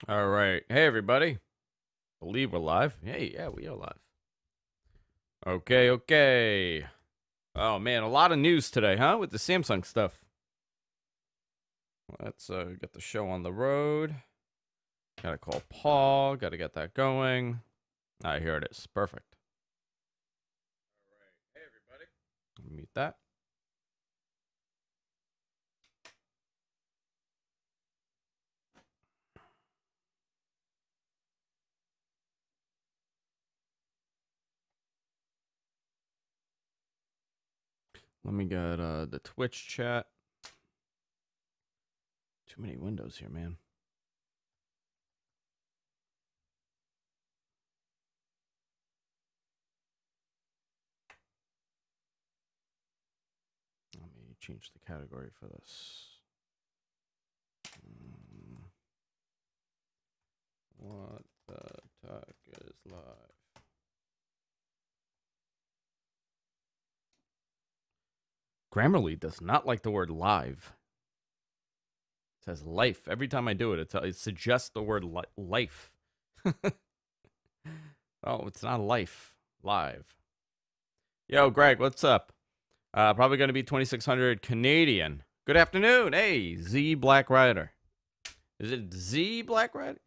All right. Hey, everybody. Believe we're live. Hey, yeah, we are live. Okay, okay. Oh, man, a lot of news today, huh? With the Samsung stuff. Let's get the show on the road. Gotta call Paul. Gotta get that going. All right, here it is. Perfect. All right. Hey, everybody. Mute that. Let me get the Twitch chat. Too many windows here, man. Let me change the category for this. What the tuck is live? Grammarly does not like the word live. It says life. Every time I do it, it suggests the word life. Oh, it's not life. Live. Yo, Greg, what's up? Probably going to be 2,600 Canadian. Good afternoon. Hey, Z Black Rider. Is it Z Black Rider?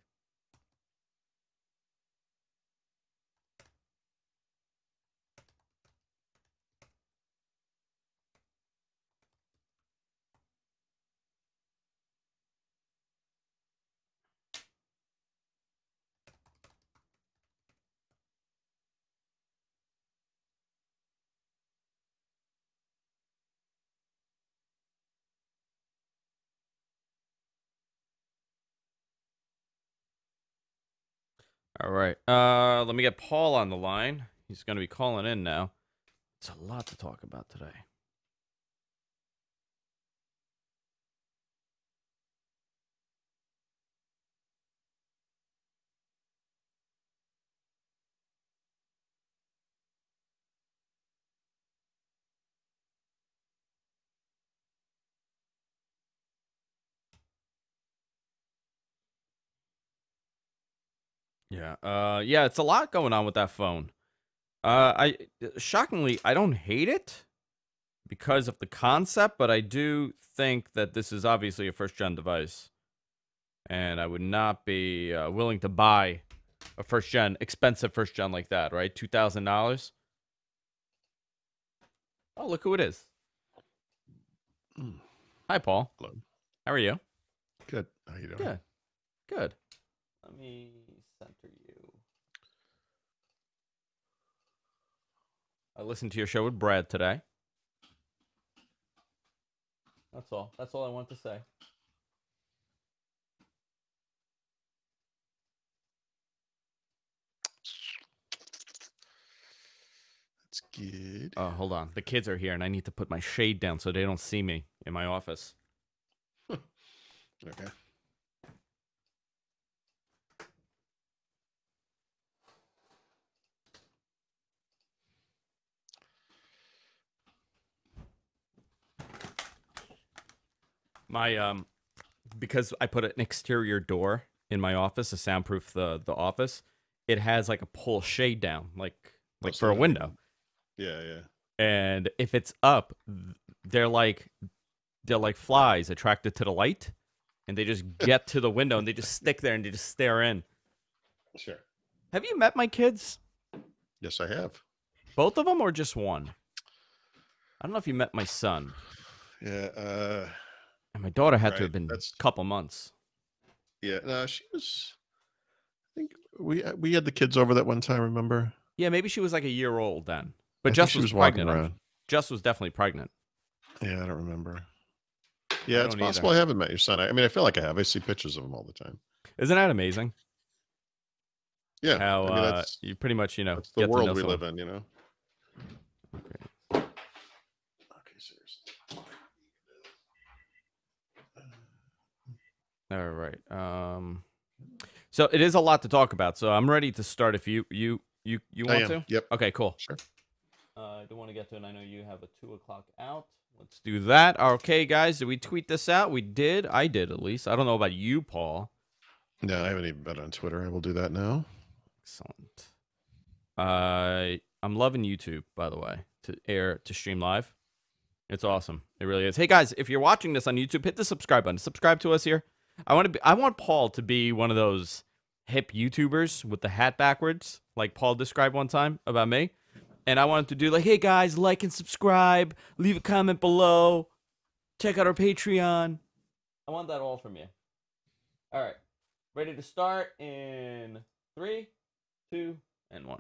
All right. Let me get Paul on the line. He's going to be calling in now. It's a lot to talk about today. Yeah. Yeah, it's a lot going on with that phone. I shockingly, I don't hate it because of the concept, but I do think that this is obviously a first-gen device, and I would not be willing to buy a expensive first-gen like that, right? $2,000. Oh, look who it is. Hi, Paul. Hello. How are you? Good. How you doing? Good. Good. Let me center you. I listened to your show with Brad today. That's all. That's all I want to say. That's good. Oh, hold on. The kids are here, and I need to put my shade down so they don't see me in my office. Okay. My because I put an exterior door in my office to soundproof the office. It has like a pull shade down, like So for a that window. Yeah, yeah. And if it's up, they're like flies attracted to the light, and they just get to the window and they just stick there and they just stare in. Sure. Have you met my kids? Yes, I have. Both of them or just one? I don't know if you met my son. Yeah. And my daughter had to Right. have been That's a couple months. Yeah. No, she was. I think we had the kids over that one time. Remember? Yeah, maybe she was like a year old then. But I think Jess she was was walking pregnant. around. Jess was definitely pregnant. Yeah, I don't remember. I Yeah, it's don't possible either. I haven't met your son. I mean, I feel like I have. I see pictures of him all the time. Isn't that amazing? Yeah. How I mean, that's you pretty much, that's the get to know world we someone. live in. Okay. Seriously. All right. So it is a lot to talk about. So I'm ready to start. If you I want am. to. Yep. Okay. Cool. Sure. I do want to get to it. I know you have a 2:00 out. Let's do that. Okay, guys. Did we tweet this out? We did. I did at least. I don't know about you, Paul. No, I haven't even been on Twitter. I will do that now. Excellent. I'm loving YouTube, by the way, to stream live. It's awesome. It really is. Hey guys, if you're watching this on YouTube, hit the subscribe button. Subscribe to us here. I want Paul to be one of those hip YouTubers with the hat backwards, like Paul described one time about me. And I want him to do like, hey guys, like and subscribe, leave a comment below, check out our Patreon. I want that all from you. All right. Ready to start in 3, 2, and 1.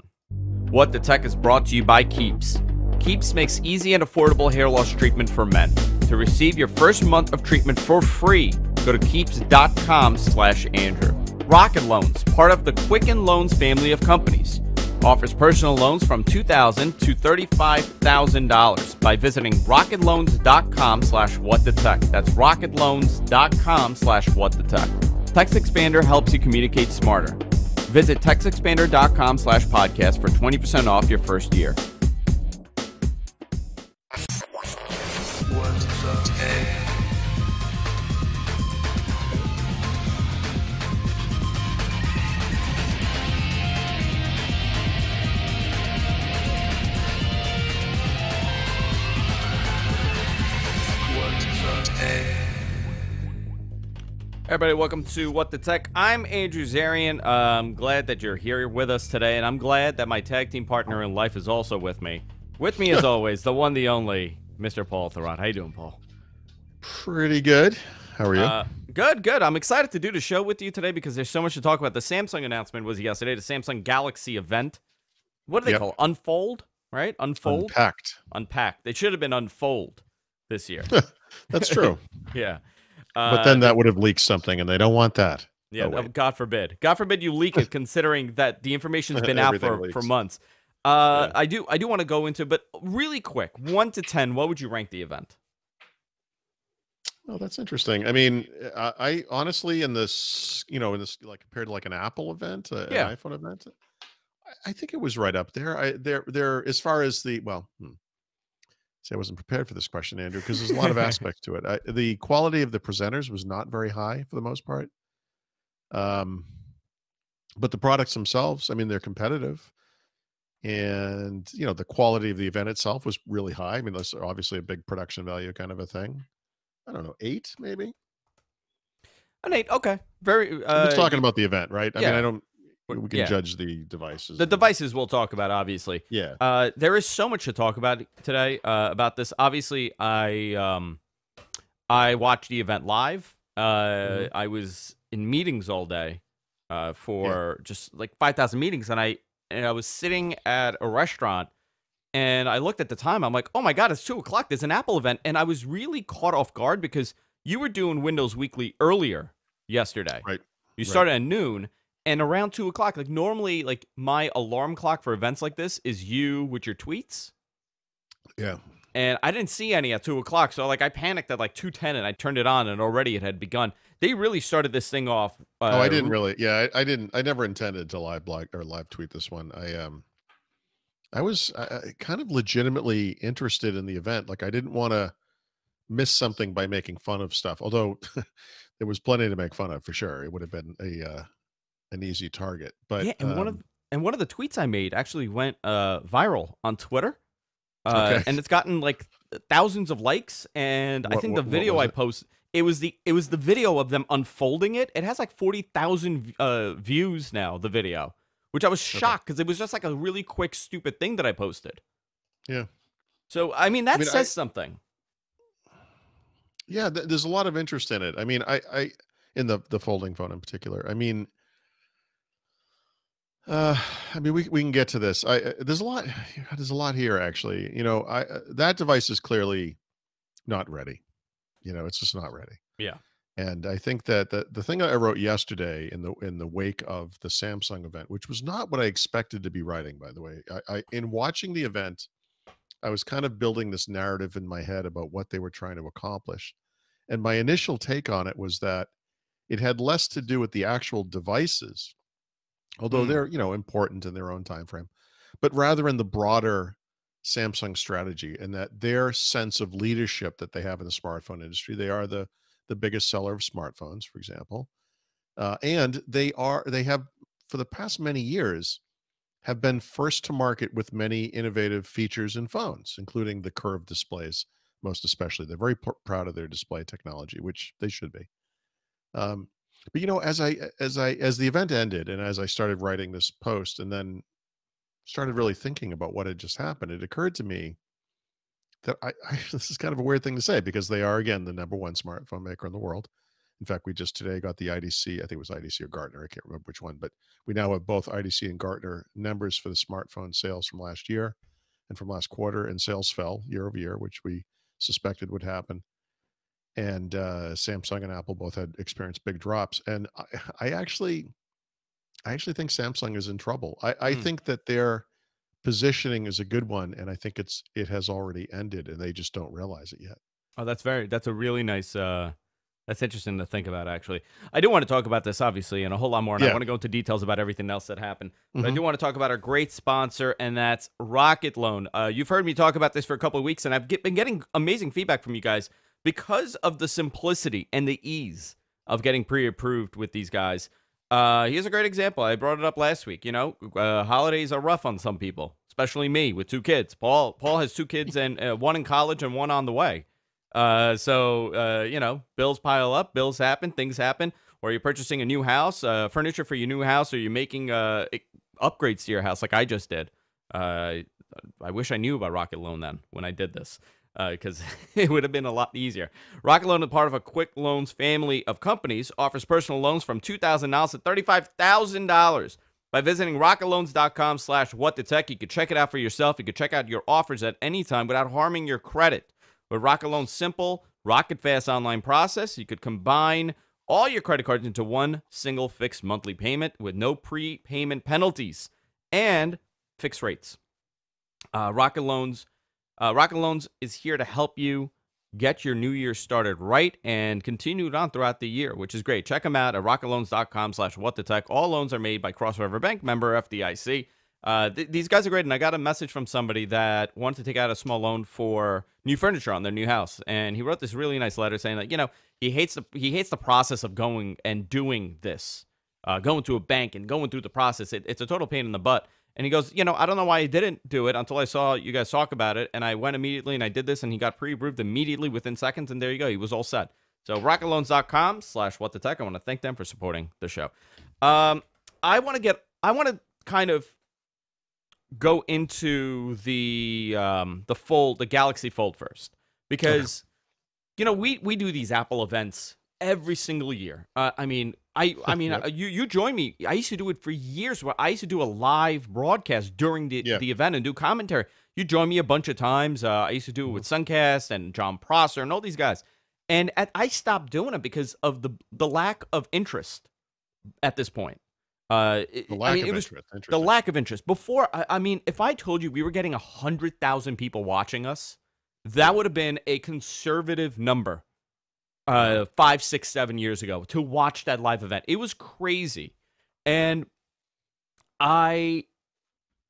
What the Tech is brought to you by Keeps. Keeps makes easy and affordable hair loss treatment for men. To receive your first month of treatment for free, go to keeps.com/Andrew. Rocket Loans, part of the Quicken Loans family of companies, offers personal loans from $2,000 to $35,000 by visiting rocketloans.com/whatthetech. That's rocketloans.com/whatthetech. TextExpander helps you communicate smarter. Visit TextExpander.com/podcast for 20% off your first year. Everybody, welcome to What the Tech. I'm Andrew Zarian. I'm glad that you're here with us today, and I'm glad that my tag team partner in life is also with me. With me, as always, the one, the only, Mr. Paul Thurrott. How you doing, Paul? Pretty good. How are you? Good. I'm excited to do the show with you today because there's so much to talk about. The Samsung announcement was yesterday, the Samsung Galaxy event. What do they call it? Unfold, right? Unfold? Unpacked. It should have been Unfold this year. That's true. Yeah. But then that would have leaked something, and they don't want that. Yeah, God forbid. God forbid you leak it, considering that the information's been out for months. Yeah. I do want to go into, but really quick, 1 to 10, what would you rank the event? Oh, that's interesting. I mean, I honestly, in this like compared to like an Apple event, an iPhone event, I think it was right up there. There as far as the See, I wasn't prepared for this question, Andrew, because there's a lot of aspects to it. The quality of the presenters was not very high for the most part. But the products themselves, I mean, they're competitive. And, the quality of the event itself was really high. I mean, that's obviously a big production value kind of a thing. I don't know, 8 maybe? An 8, okay. Very. I'm just talking about the event, right? I mean, we can judge the devices. The devices we'll talk about, obviously. Yeah. There is so much to talk about today about this. Obviously, I watched the event live. I was in meetings all day for just like 5,000 meetings, and I was sitting at a restaurant, and I looked at the time. I'm like, oh my God, it's 2 o'clock. There's an Apple event, and I was really caught off guard because you were doing Windows Weekly earlier yesterday. Right. You started at noon. And around 2 o'clock, like normally, like my alarm clock for events like this is you with your tweets. Yeah. And I didn't see any at 2 o'clock. So like I panicked at like 2:10 and I turned it on and already it had begun. They really started this thing off. I didn't really. Yeah, I didn't. I never intended to live blog or live tweet this one. I was kind of legitimately interested in the event. Like I didn't want to miss something by making fun of stuff. Although there was plenty to make fun of for sure. It would have been an easy target. But yeah, and one of the tweets I made actually went viral on Twitter. And it's gotten like thousands of likes. And I think the video I posted, it was the video of them unfolding it. It has like 40,000 views now, the video, which I was shocked because it was just like a really quick, stupid thing that I posted. Yeah. So, I mean, that says something. Yeah, there's a lot of interest in it. I mean, I in the folding phone in particular. I mean, we can get to this. There's a lot here actually. That device is clearly not ready. It's just not ready. Yeah. And I think that the thing I wrote yesterday in the wake of the Samsung event, which was not what I expected to be writing, by the way. In watching the event, I was kind of building this narrative in my head about what they were trying to accomplish. And my initial take on it was that it had less to do with the actual devices, although they're, important in their own time frame, but rather in the broader Samsung strategy and that their sense of leadership that they have in the smartphone industry. They are the biggest seller of smartphones, for example. And they have for the past many years have been first to market with many innovative features in phones, including the curved displays, most especially. They're very proud of their display technology, which they should be. Um, but as the event ended, and as I started writing this post, and then started really thinking about what had just happened, it occurred to me that this is kind of a weird thing to say because they are again the number one smartphone maker in the world. In fact, we just today got the IDC, I think it was IDC or Gartner, I can't remember which one, but we now have both IDC and Gartner numbers for the smartphone sales from last year and from last quarter, and sales fell year over year, which we suspected would happen. And Samsung and Apple both had experienced big drops. And I actually think Samsung is in trouble. I Hmm. think that their positioning is a good one, and I think it has already ended, and they just don't realize it yet. Oh, that's a really nice, that's interesting to think about, actually. I do want to talk about this, obviously, and a whole lot more, and I Yeah. want to go into details about everything else that happened. But I Hmm. do want to talk about our great sponsor, and that's Rocket Loan. You've heard me talk about this for a couple of weeks, and been getting amazing feedback from you guys because of the simplicity and the ease of getting pre-approved with these guys. Here's a great example. I brought it up last week. Holidays are rough on some people, especially me with two kids. Paul has two kids, and one in college and one on the way. Bills pile up, bills happen, things happen, or you're purchasing a new house, furniture for your new house, or you're making upgrades to your house like I just did. Uh, I wish I knew about Rocket Loan then when I did this, because it would have been a lot easier. Rocket Loan is part of a quick loans family of companies, offers personal loans from $2,000 to $35,000. By visiting rocketloans.com/whatthetech, you can check it out for yourself. You can check out your offers at any time without harming your credit. With Rocket Loan's simple, rocket fast online process, you could combine all your credit cards into one single fixed monthly payment with no prepayment penalties and fixed rates. Uh, Rocket Loans, Rocket Loans is here to help you get your new year started right and continue it on throughout the year, which is great. Check them out at rocketloans.com/whatthetech. All loans are made by Cross River Bank, member FDIC. These guys are great, and I got a message from somebody that wanted to take out a small loan for new furniture on their new house, and he wrote this really nice letter saying that he hates the process of going and doing this, going to a bank and going through the process. It's a total pain in the butt. And he goes, I don't know why I didn't do it until I saw you guys talk about it, and I went immediately and I did this, and he got pre-approved immediately within seconds, and there you go, he was all set. So rocketloans.com/whatthetech. I want to thank them for supporting the show. I want to kind of go into the Galaxy Fold first, Okay. because we do these Apple events every single year. Yep. You join me. I used to do it for years. Where I used to do a live broadcast during Yeah. the event and do commentary. You join me a bunch of times. I used to do it Mhm. with Suncast and John Prosser and all these guys. And I stopped doing it because of the lack of interest at this point. The I lack mean, of it was interest. the Interesting. lack of interest. Before, I mean, if I told you we were getting 100,000 people watching us, that Yeah. would have been a conservative number Wow. 5, 6, 7 years ago to watch that live event. It was crazy. And I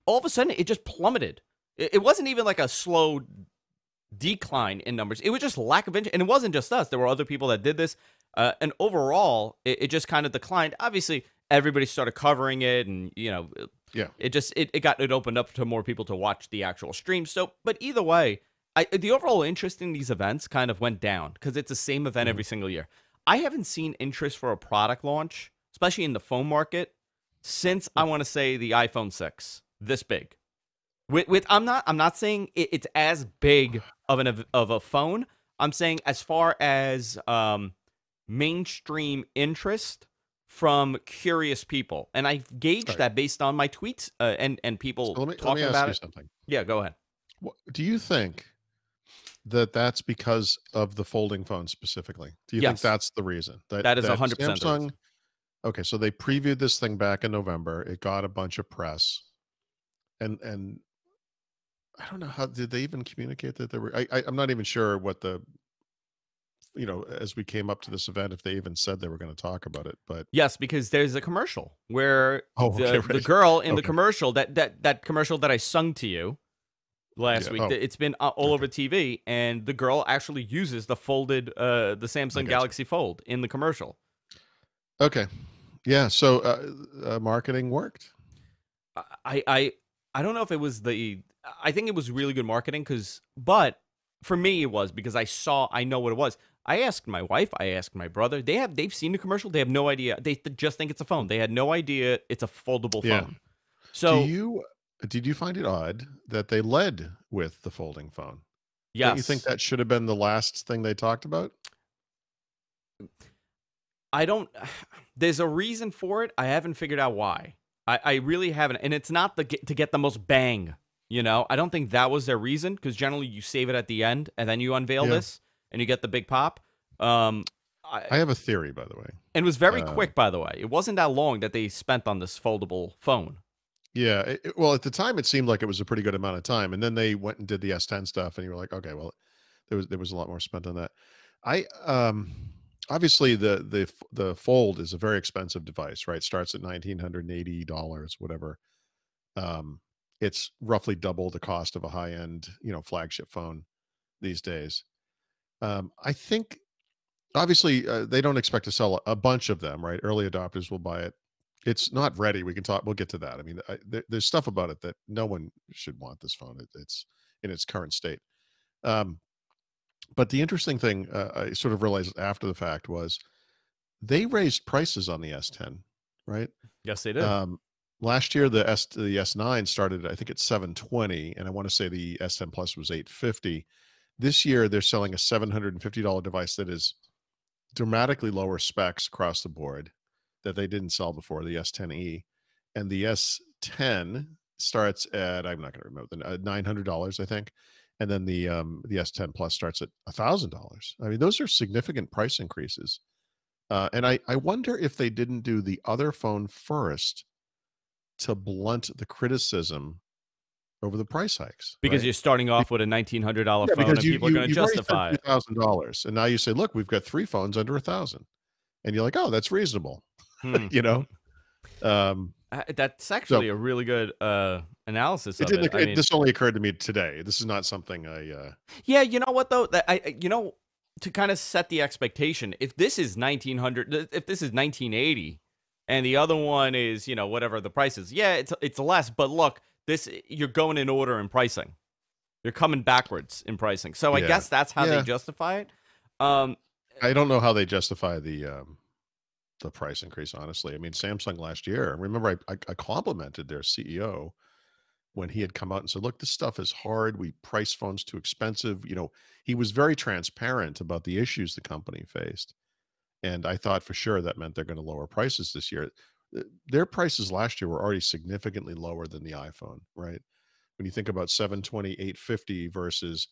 all of a sudden it just plummeted. It wasn't even like a slow decline in numbers. It was just lack of interest. And it wasn't just us. There were other people that did this. And overall, it just kind of declined. Obviously, everybody started covering it, and Yeah. it opened up to more people to watch the actual stream. So, but either way, the overall interest in these events kind of went down because it's the same event Mhm. every single year. I haven't seen interest for a product launch, especially in the phone market, since I Hmm. want to say the iPhone 6, this big. I'm not saying it's as big of a phone. I'm saying as far as mainstream interest from curious people, and I All gauged right. that based on my tweets and So people let me talking ask about you it. something. Yeah, go ahead. Do you think that that's because of the folding phone specifically? Do you think Yes, that's the reason that that is that 100% the Samsung? reason. Okay, so they previewed this thing back in November. It got a bunch of press, and I don't know how did they even communicate that there were. I'm not even sure what the as we came up to this event if they even said they were going to talk about it. But Yes, because there's a commercial where oh, okay, the right, girl in the okay, commercial that commercial that I sung to you last yeah. week. Oh, It's been all okay, over TV, and the girl actually uses the I Samsung got you. Galaxy Fold in the commercial. Okay. Yeah. So marketing worked. I I I don't know if it was the. I think it was really good marketing but for me it was because I know what it was. I asked my wife, I asked my brother. They've seen the commercial. They have no idea. They just think it's a phone. They had no idea it's a foldable Yeah. phone. Do So you did you find it odd that they led with the folding phone? Don't you think yes, that should have been the last thing they talked about? I don't. There's a reason for it. I haven't figured out why. I really haven't, and it's not to get the most bang. I don't think that was their reason because generally you save it at the end and then you unveil Yeah. this and you get the big pop. Um, I I, have a theory, by the way. and it was very Um, quick, by the way. It wasn't that long that they spent on this foldable phone. yeah. Well, at the time, it seemed like it was a pretty good amount of time, and then they went and did the S10 stuff, and you were like, okay, well, there was a lot more spent on that. I obviously the Fold is a very expensive device, right? Starts at $1,980, whatever. Um, it's roughly double the cost of a high end, flagship phone these days. I think obviously they don't expect to sell a bunch of them, right? Early adopters will buy it. It's not ready. We can talk. We'll get to that. I mean, there's stuff about it that no one should want this phone. It's in its current state. Um, but the interesting thing I sort of realized after the fact was they raised prices on the S10, right? Yes, they did. Um, Last year the S9 started I think at 720, and I want to say the S10 Plus was 850. This year they're selling a $750 device that is dramatically lower specs across the board that they didn't sell before, the S10e, and the S10 starts at I'm not going to remember the $900 I think, and then the S10 Plus starts at $1,000. I mean, those are significant price increases, and I wonder if they didn't do the other phone first to blunt the criticism over the price hikes, Because right? you're starting Be- off with a $1,900 Yeah, phone because and you people are you going to you've already spent justify it. $2,000, and now you say, "Look, we've got 3 phones under 1,000." And you're like, "Oh, that's reasonable." Hmm. You know? Um, That's so actually a really good analysis it of it. didn't I it mean, this only occurred to me today. This is not something yeah, you know what though? That to kind of set the expectation, if this is 1900, if this is 1980, and the other one is whatever the price is, yeah, it's less. But look, this you're going in order in pricing. You're coming backwards in pricing. So I yeah. guess that's how they Yeah. justify it. Um, I don't know how they justify the price increase, honestly. I mean, Samsung last year, remember I complimented their CEO when he had come out and said, "Look, this stuff is hard. We price phones too expensive." He was very transparent about the issues the company faced. And I thought for sure that meant they're going to lower prices this year. Their prices last year were already significantly lower than the iPhone, right? When you think about 720, 850 versus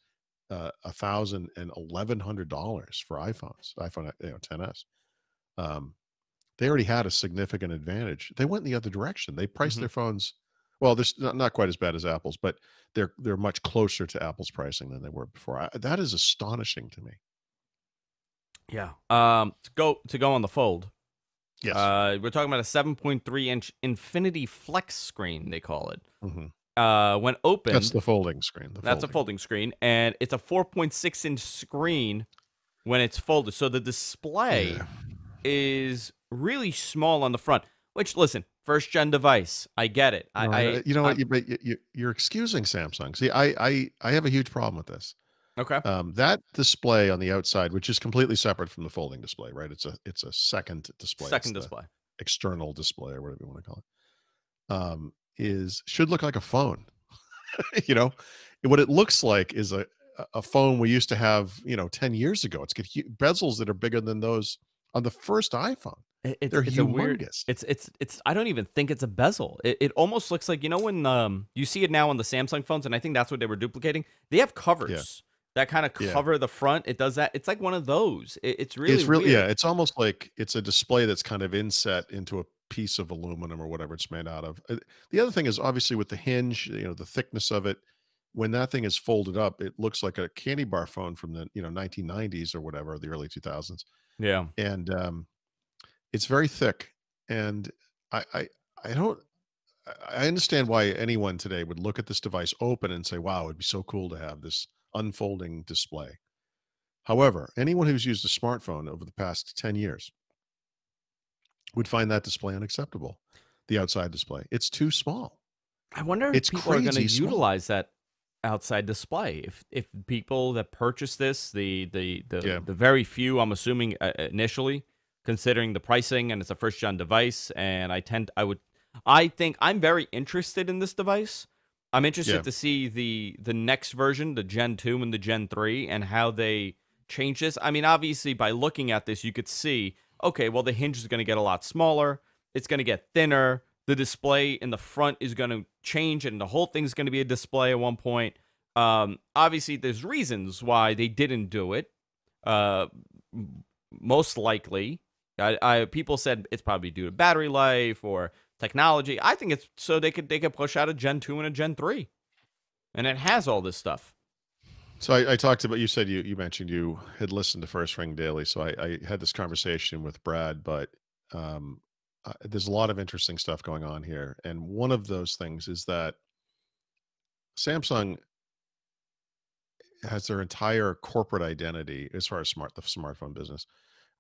1,000 and $1,100 for iPhones, iPhone 10s. Um, they already had a significant advantage. They went in the other direction. They priced mhm. their phones. Well, they're not quite as bad as Apple's, but they're much closer to Apple's pricing than they were before. That is astonishing to me. Yeah. To go on the Fold. Yes. We're talking about a 7.3-inch Infinity Flex screen. They call it. Hmm. When That's opened, the folding screen. The that's a folding. folding screen, and it's a 4.6-inch screen when it's folded. So the display Yeah. is really small on the front. Which, listen, first gen device, I get it. No, you know I what? But you're excusing Samsung. See, I have a huge problem with this. okay. That display on the outside, which is completely separate from the folding display, right? It's a second display. It's Second the display. external display or whatever you want to call it. Is should look like a phone. you know, what it looks like is a phone we used to have, 10 years ago. It's got bezels that are bigger than those on the first iPhone. It's They're it's a weird. humongous. It's. I don't even think it's a bezel. It almost looks like when you see it now on the Samsung phones, and I think that's what they were duplicating. They have Yeah. covers that kind of Yeah. cover the front. It does that. It's like one of those. It's really It's really, yeah, weird. it's almost like it's a display that's kind of inset into a piece of aluminum or whatever it's made out of. The other thing is obviously with the hinge, the thickness of it, when that thing is folded up, it looks like a candy bar phone from the, 1990s or whatever, the early 2000s. Yeah. And it's very thick. And I I I don't I understand why anyone today would look at this device open and say, "Wow, it'd be so cool to have this unfolding display." However, anyone who's used a smartphone over the past 10 years would find that display unacceptable. The outside display. It's too small. I wonder if It's people are going to crazy small. utilize that outside display. If people that purchase this, Yeah. the very few, I'm assuming initially, considering the pricing and it's a first gen device, and I think I'm very interested in this device. I'm Yeah. interested to see the next version, the Gen 2 and the Gen 3, and how they change this. I mean, obviously, by looking at this, you could see, okay, well, the hinge is going to get a lot smaller. It's going to get thinner. The display in the front is going to change, and the whole thing's going to be a display at one point. Obviously, there's reasons why they didn't do it. Uh, Most likely, people said it's probably due to battery life or technology. I think it's so they could push out a Gen 2 and a Gen 3, and it has all this stuff. So I talked about, you said you mentioned you had listened to First Ring Daily. So I had this conversation with Brad, but um, there's a lot of interesting stuff going on here. And one of those things is that Samsung has their entire corporate identity as far as the smartphone business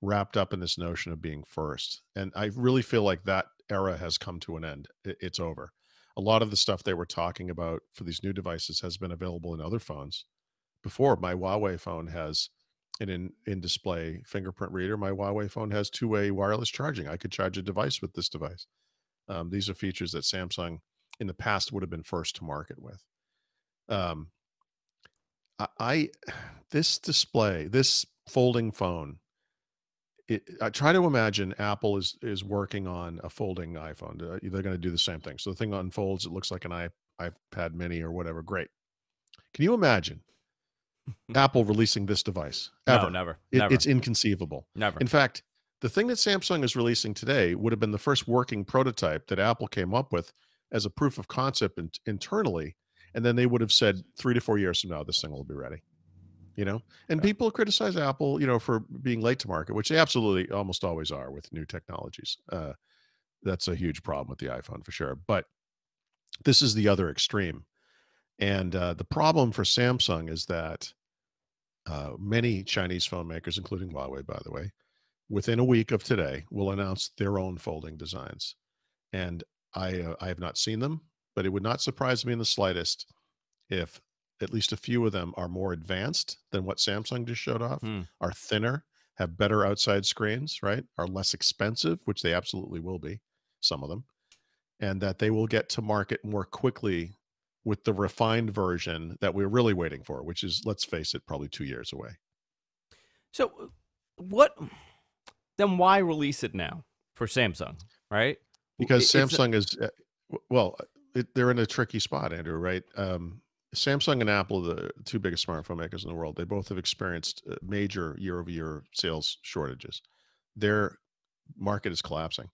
wrapped up in this notion of being first. And I really feel like that era has come to an end. It's over. A lot of the stuff they were talking about for these new devices has been available in other phones before. My Huawei phone has an in display fingerprint reader. My Huawei phone has two-way wireless charging. I could charge a device with this device. These are features that Samsung in the past would have been first to market with. Um, I this display, this folding phone, I try to imagine Apple is working on a folding iPhone. They're going to do the same thing. So the thing unfolds. It looks like an iPad Mini or whatever. Great. Can you imagine Apple releasing this device No, ever? never, It's never, inconceivable. never. In fact, the thing that Samsung is releasing today would have been the first working prototype that Apple came up with as a proof of concept internally, and then they would have said 3 to 4 years from now this thing will be ready. And Yeah. people criticize Apple, for being late to market, which they absolutely almost always are with new technologies. That's a huge problem with the iPhone for sure. But this is the other extreme. And the problem for Samsung is that many Chinese phone makers, including Huawei, by the way, within a week of today, will announce their own folding designs. And I have not seen them, but it would not surprise me in the slightest if at least a few of them are more advanced than what Samsung just showed off, Hmm. are thinner, have better outside screens, right? Are less expensive, which they absolutely will be, some of them, and that they will get to market more quickly with the refined version that we're really waiting for, which is, let's face it, probably 2 years away. So, what? Then why release it now for Samsung? Right? Because It's Samsung is, well, they're in a tricky spot, Andrew, right? Samsung and Apple, the two biggest smartphone makers in the world, they both have experienced major year-over-year sales shortages. Their market is collapsing.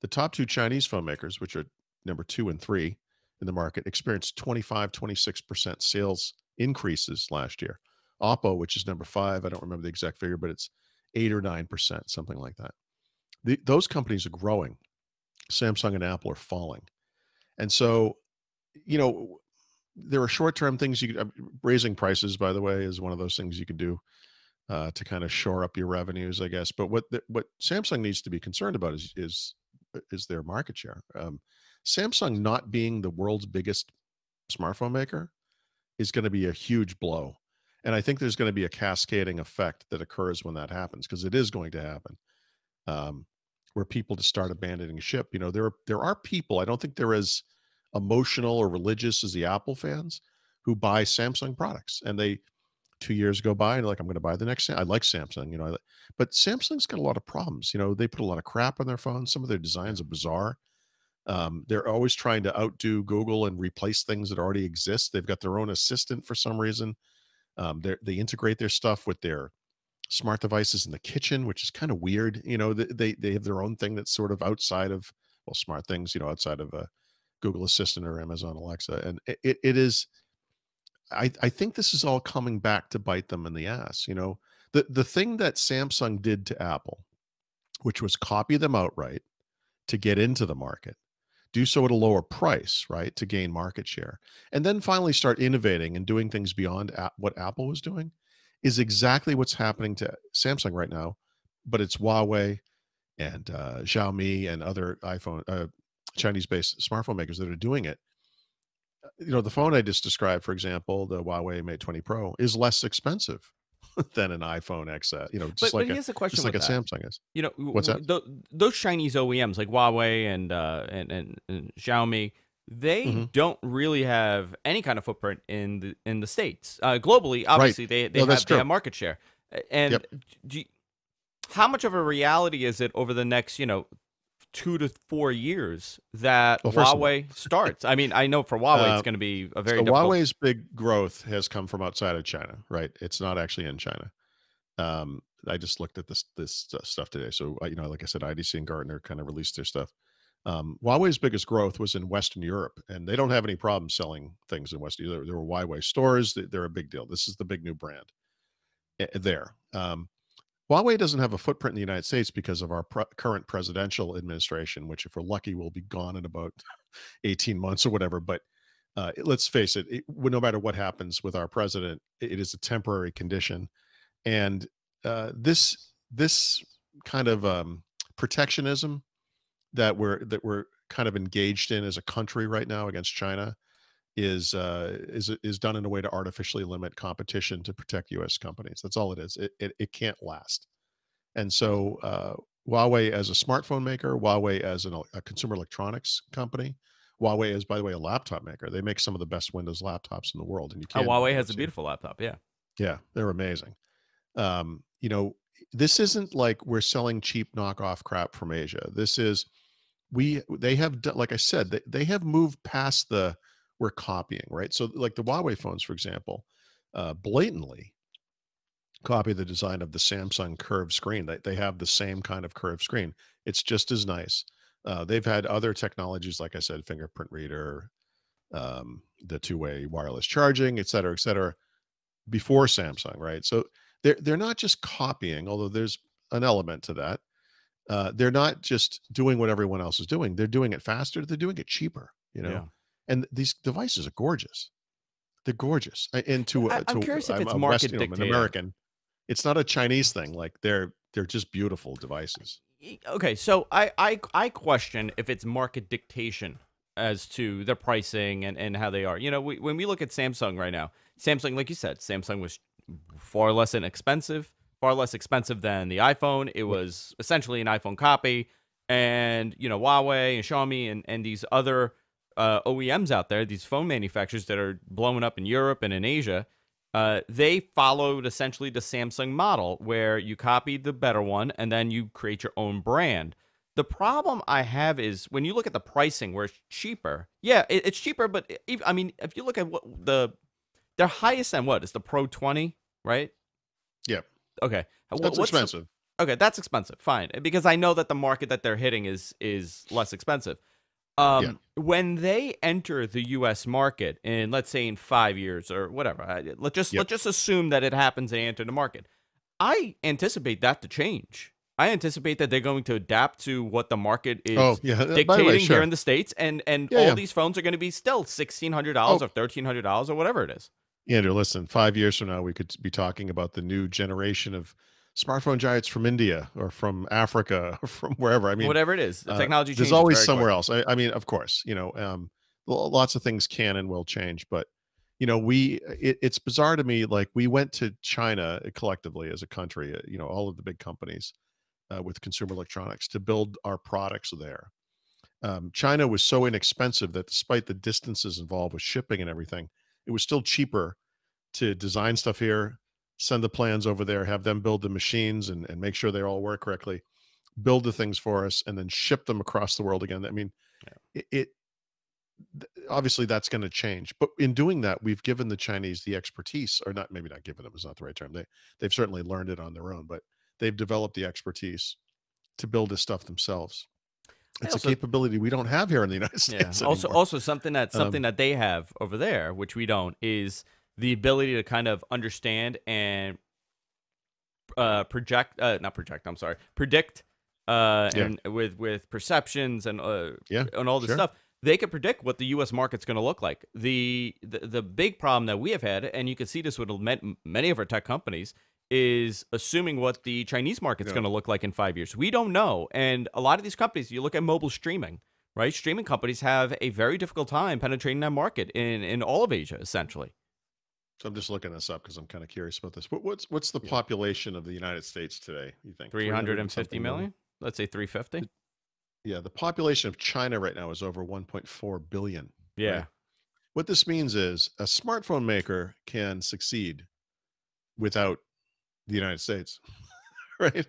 The top two Chinese phone makers, which are number 2 and 3 in the market, experienced 25, 26% sales increases last year. Oppo, which is number 5, I don't remember the exact figure, but it's 8 or 9%, something like that. Those companies are growing. Samsung and Apple are falling. And so, you know, there are short-term things you could, raising prices, by the way, is one of those things you could do to kind of shore up your revenues, I guess. But what Samsung needs to be concerned about is their market share. Samsung not being the world's biggest smartphone maker is going to be a huge blow, and I think there's going to be a cascading effect that occurs when that happens, because it is going to happen. Um, where people just start abandoning ship. There are people. I don't think they're as emotional or religious as the Apple fans who buy Samsung products, and they 2 years go by and they're like, I'm going to buy the next. I like Samsung, but Samsung's got a lot of problems. They put a lot of crap on their phones. Some of their designs are bizarre. They're always trying to outdo Google and replace things that already exist. They've got their own assistant for some reason. They integrate their stuff with their smart devices in the kitchen, which is kind of weird. They have their own thing that's sort of outside of, well, smart things, outside of a Google Assistant or Amazon Alexa. And it is, I think this is all coming back to bite them in the ass. The thing that Samsung did to Apple, which was copy them outright to get into the market, do so at a lower price, right, to gain market share, and then finally start innovating and doing things beyond what Apple was doing, is exactly what's happening to Samsung right now. But it's Huawei, and Xiaomi and other iPhone Chinese-based smartphone makers that are doing it. The phone I just described, for example, the Huawei Mate 20 Pro, is less expensive than an iPhone XS. Just But like here's the question a with that. Samsung is. You know, What's that? those Chinese OEMs like Huawei and Xiaomi, they Hmm. don't really have any kind of footprint in the states. Globally, Right. obviously, they No, that's have true. market share. And Yep. do you, how much of a reality is it over the next 2 to 4 years that Well, first of all, Huawei starts? I mean, I know for Huawei, it's uh, going to be a very so difficult. Huawei's big growth has come from outside of China, right? It's not actually in China. I just looked at this stuff today. So, like I said, IDC and Gartner kind of released their stuff. Huawei's biggest growth was in Western Europe, and they don't have any problem selling things in Western Europe. There were Huawei stores. They're a big deal. This is the big new brand there. Huawei doesn't have a footprint in the United States because of our current presidential administration, which, if we're lucky, will be gone in about 18 months or whatever. But let's face it, no matter what happens with our president, it is a temporary condition. And this kind of protectionism that we're kind of engaged in as a country right now against China is done in a way to artificially limit competition to protect U.S. companies. That's all it is. It can't last. And so Huawei as a smartphone maker, Huawei as a consumer electronics company, Huawei is, by the way, a laptop maker. They make some of the best Windows laptops in the world, and you can't Huawei ignore has it. a beautiful laptop. Yeah. Yeah, they're amazing. Um, you know, this isn't like we're selling cheap knockoff crap from Asia. This is they have like I said, they have moved past the we're copying, right? So like the Huawei phones, for example, blatantly copy the design of the Samsung curved screen. They have the same kind of curved screen. It's just as nice. They've had other technologies, like I said, fingerprint reader, the two-way wireless charging, et cetera, before Samsung, right? So they're not just copying, although there's an element to that. They're not just doing what everyone else is doing. They're doing it faster. They're doing it cheaper, Yeah. And these devices are gorgeous. They're gorgeous. And I'm curious if I'm it's a West, market an dictated. American. It's not a Chinese thing. Like they're just beautiful devices. Okay, so I question if it's market dictation as to their pricing and how they are. When we look at Samsung right now, Samsung, like you said, Samsung was far less expensive than the iPhone. It Yep. was essentially an iPhone copy, and Huawei and Xiaomi and these other OEMs out there, these phone manufacturers that are blowing up in Europe and in Asia. They followed essentially the Samsung model where you copied the better one and then you create your own brand. The problem I have is when you look at the pricing where it's cheaper. Yeah, it's cheaper, but I mean, if you look at what their highest end, what is the Pro 20, right? Yep. Okay, That's what's the expensive. okay? That's expensive, fine, because I know that the market that they're hitting is less expensive. Yeah. When they enter the U.S. market in, let's say, in 5 years or whatever, Yep. let's just assume that it happens. They enter the market. I anticipate that to change. I anticipate that they're going to adapt to what the market Oh, is yeah. By the way, dictating here sure. in the states, and Yeah, all yeah. these phones are going to be still $1,600 Oh, or $1,300 or whatever it is, Andrew, listen, 5 years from now, we could be talking about the new generation of smartphone giants from India or from Africa or from wherever. I mean, whatever it is. The technology there's changes always very somewhere quick. else. I mean, of course, lots of things can and will change, but it's bizarre to me. Like we went to China collectively as a country, all of the big companies with consumer electronics to build our products there. China was so inexpensive that despite the distances involved with shipping and everything, it was still cheaper to design stuff here, send the plans over there, have them build the machines and make sure they all work correctly, build the things for us, and then ship them across the world again. I mean, it obviously that's going to change, but in doing that, we've given the Chinese the expertise, or not, maybe not given them is not the right term. They've certainly learned it on their own, but they've developed the expertise to build this stuff themselves. I It's a also capability we don't have here in the United Yeah. States Also, anymore. also something Um, that they have over there, which we don't, is the ability to kind of understand and not project. I'm sorry, predict, yeah, and with perceptions yeah, and all this sure. stuff. They could predict what the U.S. market's going to look like. The big problem that we have had, and you can see this with many of our tech companies, is assuming what the Chinese market's Yeah. going to look like in 5 years. We don't know. And a lot of these companies, you look at mobile streaming, right? Streaming companies have a very difficult time penetrating that market in all of Asia, essentially. So I'm just looking this up because I'm kind of curious about this. What's the Yeah. population of the United States today? You think 300 and 350 something million? million? Let's say 350. Yeah, the population of China right now is over 1.4 billion, right? Yeah. What this means is a smartphone maker can succeed without the United States, right?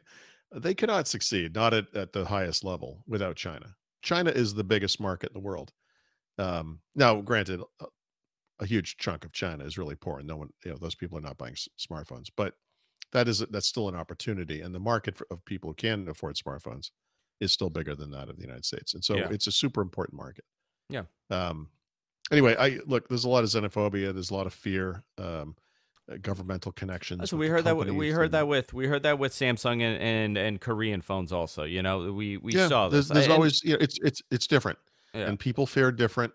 They cannot succeed, not at the highest level without China. China is the biggest market in the world. Now, granted, a huge chunk of China is really poor, and no one, those people are not buying smartphones. But that's still an opportunity, and the market of people who can afford smartphones is still bigger than that of the United States, and so Yeah. it's a super important market. Yeah. Anyway, I look. There's a lot of xenophobia. There's a lot of fear. Governmental connections So with we the heard that we companies, heard that and with Samsung and Korean phones also. We yeah, saw this. there's And always it's different, yeah. and people fare different,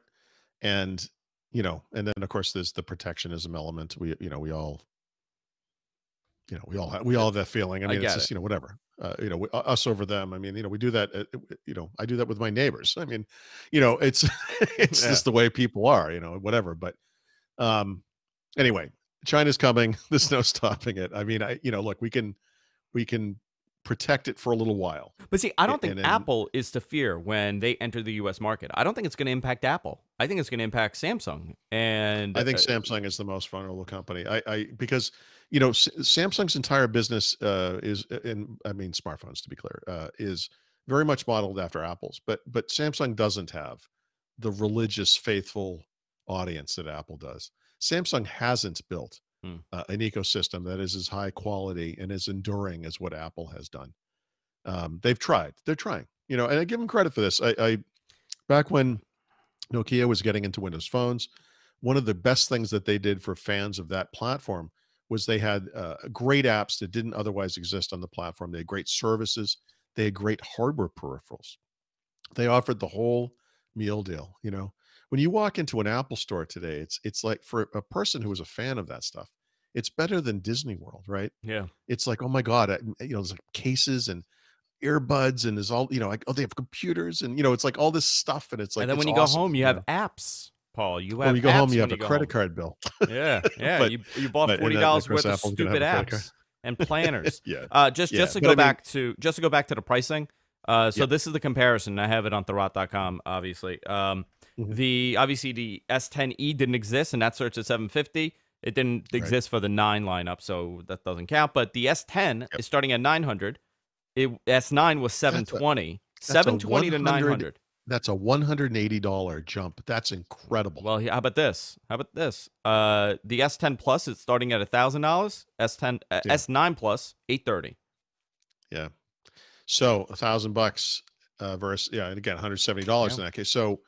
and and then of course there's the protectionism element. We all have that feeling. I I mean, it's get it. just whatever. Us over them. I mean, we do that. I do that with my neighbors. I mean, it's it's Yeah. just the way people are. Whatever. But anyway, China's coming. There's no stopping it. I mean, look, we can protect it for a little while, But see, I don't think and then Apple is to fear when they enter the US market. I don't think it's going to impact Apple. I think it's going to impact Samsung. And I think Samsung is the most vulnerable company. Because Samsung's entire business is in, I mean, smartphones to be clear, is very much modeled after Apple's, but Samsung doesn't have the religious, faithful audience that Apple does. Samsung hasn't built hmm, an ecosystem that is as high quality and as enduring as what Apple has done. They've tried. They're trying. And I give them credit for this. I back when Nokia was getting into Windows phones, one of the best things that they did for fans of that platform was they had great apps that didn't otherwise exist on the platform. They had great services. They had great hardware peripherals. They offered the whole meal deal. When you walk into an Apple store today, it's like for a person who is a fan of that stuff, it's better than Disney World, right? yeah. It's like, oh my God, there's like cases and earbuds and there's all, like, oh, they have computers and, it's like all this stuff. And it's And like, then it's when you go awesome. home, you have apps, Paul. You When have you go home, apps you when have you a go credit home. card bill. Yeah, yeah. But You bought but and $40 then, of course, worth of Apple's gonna have stupid a credit card. apps and planners. Yeah. Just Yeah. to But I go mean, back to the pricing. So yep. this is the comparison. I have it on Thurrott.com, obviously. Mhm. The S10e didn't exist, and that starts at 750. It didn't Right. exist for the 9 lineup, so that doesn't count. But the S10 Yep. is starting at 900. S9 was That's a 720. that's a 720 to 900. that's a $180 jump. That's incredible. Well, how about this? How about this? The S10 Plus is starting at $1,000. Yeah. S9 Plus 830. Yeah. So $1,000 versus, yeah, and again, $170 Yeah. in that case. So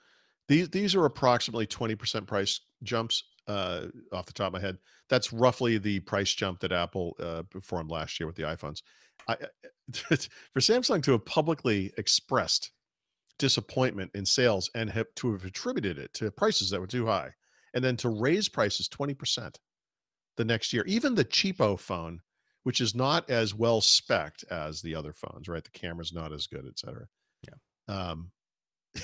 these are approximately 20% price jumps off the top of my head. That's roughly the price jump that Apple performed last year with the iPhones. For Samsung to have publicly expressed disappointment in sales and to have attributed it to prices that were too high, and then to raise prices 20% the next year, even the cheapo phone, which is not as well spec'd as the other phones, right? The camera's not as good, et cetera, um,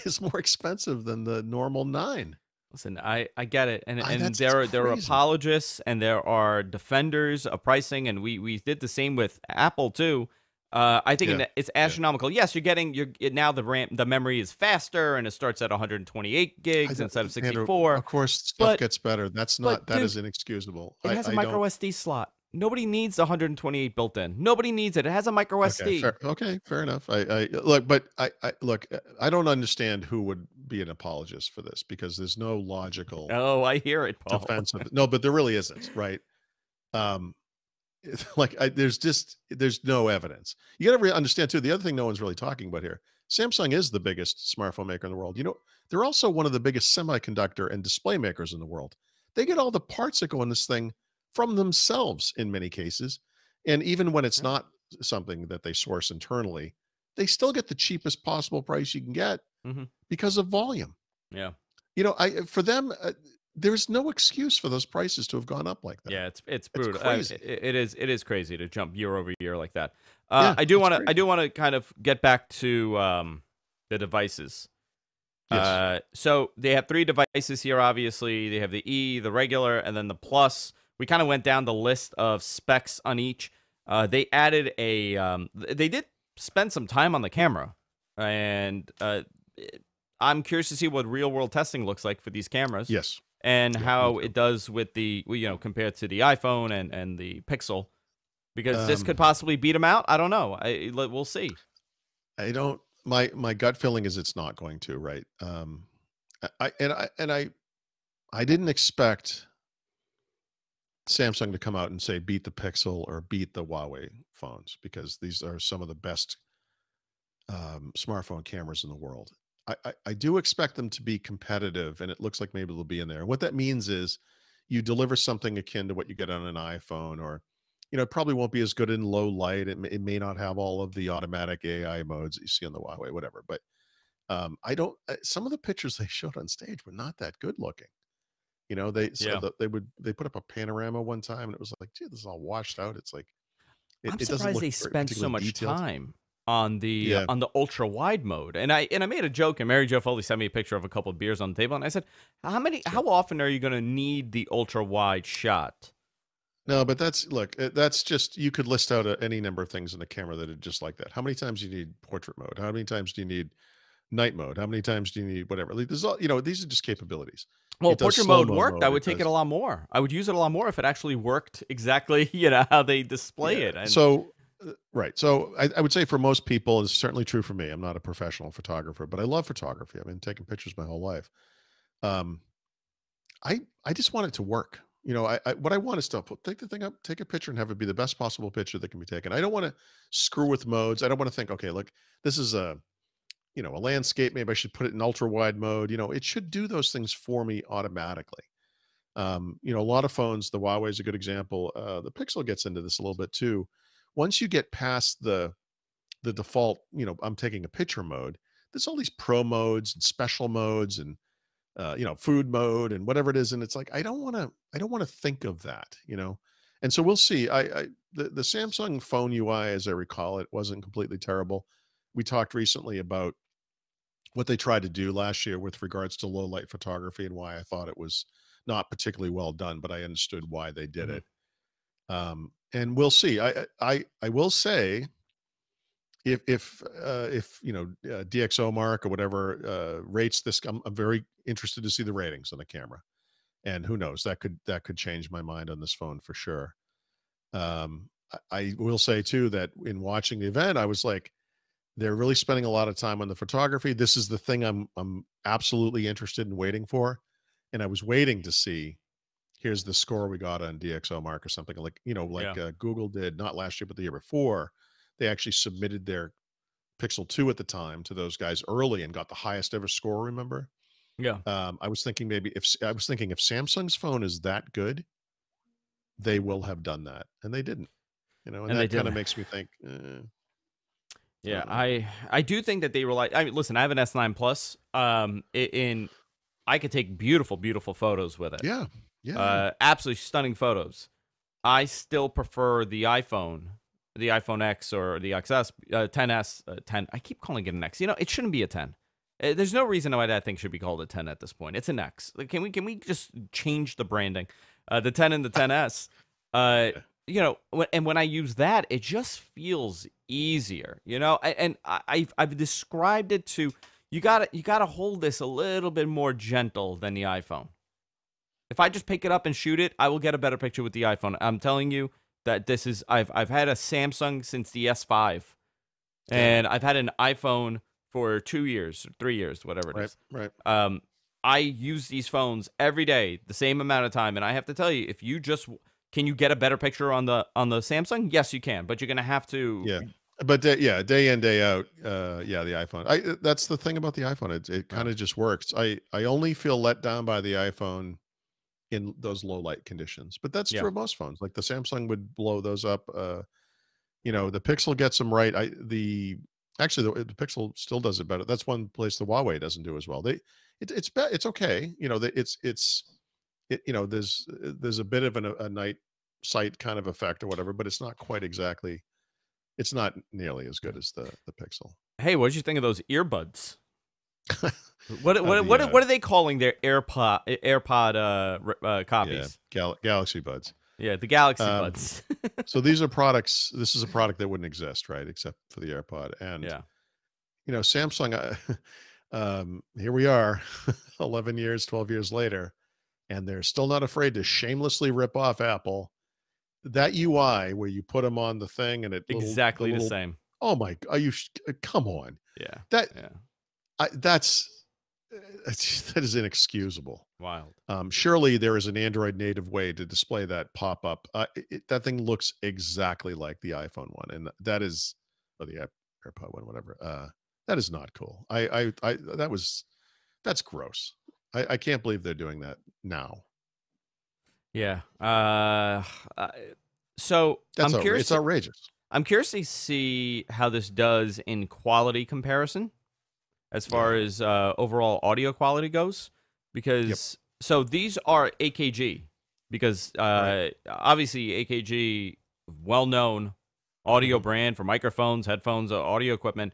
is more expensive than the normal 9. Listen, I get it, and That's there are crazy. apologists and there are defenders of pricing, and we did the same with Apple too. I think Yeah, it's yeah. astronomical. Yes, now the memory is faster and it starts at 128 I gigs don't instead of Andrew, 64. of course, stuff But gets better. That dude, is inexcusable. it has a I micro don't SD slot. Nobody needs the 128 built in. Nobody needs it. It has a micro SD. Okay, fair enough. I look, but I look, I don't understand who would be an apologist for this because there's no logical Oh, I hear it, Paul. defense of it. No, but there really isn't, right? Um, like there's no evidence. You got to understand too. The other thing no one's really talking about here: Samsung is the biggest smartphone maker in the world. They're also one of the biggest semiconductor and display makers in the world. They get all the parts that go in this thing from themselves in many cases, and even when it's Yeah. not something that they source internally, they still get the cheapest possible price you can get hmm because of volume. Yeah. I for them. there's no excuse for those prices to have gone up like that. Yeah, it's It's brutal. crazy. It is crazy to jump year over year like that. Yeah, it's I do crazy. want to kind of get back to the devices. Yes. So they have three devices here. Obviously, they have the E, the regular, and then the Plus. We kind of went down the list of specs on each. They added a. They did spend some time on the camera, and I'm curious to see what real world testing looks like for these cameras Yes. and Yeah, me how too. it does with the compared to the iPhone and the Pixel, because this could Um, possibly beat them out. I don't know. We'll see. I don't my gut feeling is it's not going to, right? I didn't expect Samsung to come out and say beat the Pixel or beat the Huawei phones because these are some of the best smartphone cameras in the world. I do expect them to be competitive, and it looks like maybe they'll be in there. And what that means is you deliver something akin to what you get on an iPhone, or it probably won't be as good in low light. It may not have all of the automatic AI modes that you see on the Huawei, whatever. But I don't. Some of the pictures they showed on stage were not that good looking. Yeah. They put up a panorama one time, and it was like, gee, this is all washed out. It's like I'm it doesn't surprised look they very spent so particularly much detailed. time Yeah. on the ultra wide mode. And I made a joke, and Mary Jo Foley sent me a picture of a couple of beers on the table, and I said, Yeah. how often are you going to need the ultra wide shot? No, but that's just you could list out any number of things in the camera that are just like that. How many times do you need portrait mode? How many times do you need night mode? How many times do you need whatever? Like, there's all these are just capabilities. Well, It does portrait mode slow-mo worked. I mode. It would take it does a lot more. I would use it a lot more if it actually worked exactly, how they display yeah. it. And So right. So I would say for most people, it's certainly true for me. I'm not a professional photographer, but I love photography. I've been taking pictures my whole life. Um, I just want it to work. What I want is to take the thing up, take a picture, and have it be the best possible picture that can be taken. I don't want to screw with modes. I don't want to think, okay, look, this is a landscape. Maybe I should put it in ultra wide mode. It should do those things for me automatically. A lot of phones, the Huawei is a good example. The Pixel gets into this a little bit too. Once you get past the default, I'm taking a picture mode. There's all these pro modes and special modes and food mode and whatever it is. And it's like, I don't want to think of that, And so we'll see. The Samsung phone UI, as I recall, it wasn't completely terrible. We talked recently about what they tried to do last year with regards to low light photography and why I thought it was not particularly well done, but I understood why they did Mhm. it. And we'll see. I will say if DxOMark or whatever rates this, I'm very interested to see the ratings on the camera, and who knows, that could change my mind on this phone for sure. I will say too that in watching the event, I was like, they're really spending a lot of time on the photography. This is the thing I'm absolutely interested in waiting for, and I was waiting to see. Here's the score we got on DxOMark or something like Yeah. Google did not last year but the year before. They actually submitted their Pixel 2 at the time to those guys early and got the highest ever score, remember? Yeah. I was thinking if Samsung's phone is that good, they will have done that, and they didn't, and And they that kinda didn't. makes me think, I Yeah, don't know. I do think that they rely. I mean, listen, I have an S9 Plus. In I could take beautiful, beautiful photos with it. Yeah. Yeah, yeah. Absolutely stunning photos. I still prefer the iPhone X or the XS, 10s, 10. I keep calling it an X. It shouldn't be a 10. There's no reason why that thing should be called a 10 at this point. It's an X. Like, can we just change the branding? The 10 and the 10s. Uh, Yeah. when I use that, it just feels easier. I've described it to you gotta hold this a little bit more gentle than the iPhone. If I just pick it up and shoot it, I will get a better picture with the iPhone. I'm telling you that this is I've had a Samsung since the S5, Yeah. and I've had an iPhone for 2 years, 3 years, whatever it Right, is. right. Um, I use these phones every day, the same amount of time, and I have to tell you, if you just can you get a better picture on the Samsung? Yes, you can, but you're gonna have to. Yeah. But yeah, day in, day out, yeah, the iPhone. That's the thing about the iPhone. It Uh, kinda just works. I only feel let down by the iPhone in those low light conditions, but that's yeah, true of most phones. Like the Samsung would blow those up. The Pixel gets them right. The Pixel still does it better. That's one place the Huawei doesn't do as well. It's okay. It's there's a bit of a night sight kind of effect or whatever, but it's not quite exactly. It's not nearly as good as the Pixel. Hey, what did you think of those earbuds? What Uh, what the what what are they calling their AirPod yeah, copies? Galaxy Buds. Yeah, the Galaxy Um, Buds. so these are products. This is a product that wouldn't exist, right, except for the AirPod. And Yeah. Samsung. Here we are, 11 years, 12 years later, and they're still not afraid to shamelessly rip off Apple. That UI where you put them on the thing and the Exactly the little, same. oh my, are you, come on. Yeah. That, Yeah. that's, that is inexcusable. Wild. Surely there is an Android native way to display that pop up. That thing looks exactly like the iPhone one, and that is, or the AirPod one, whatever. That is not cool. That's gross. I can't believe they're doing that now. Yeah. So It's outrageous. I'm curious to see how this does in quality comparison as far Yeah. as overall audio quality goes, Yep. because so these are AKG, because Right. obviously AKG, well known audio Hmm. brand for microphones, headphones, audio equipment.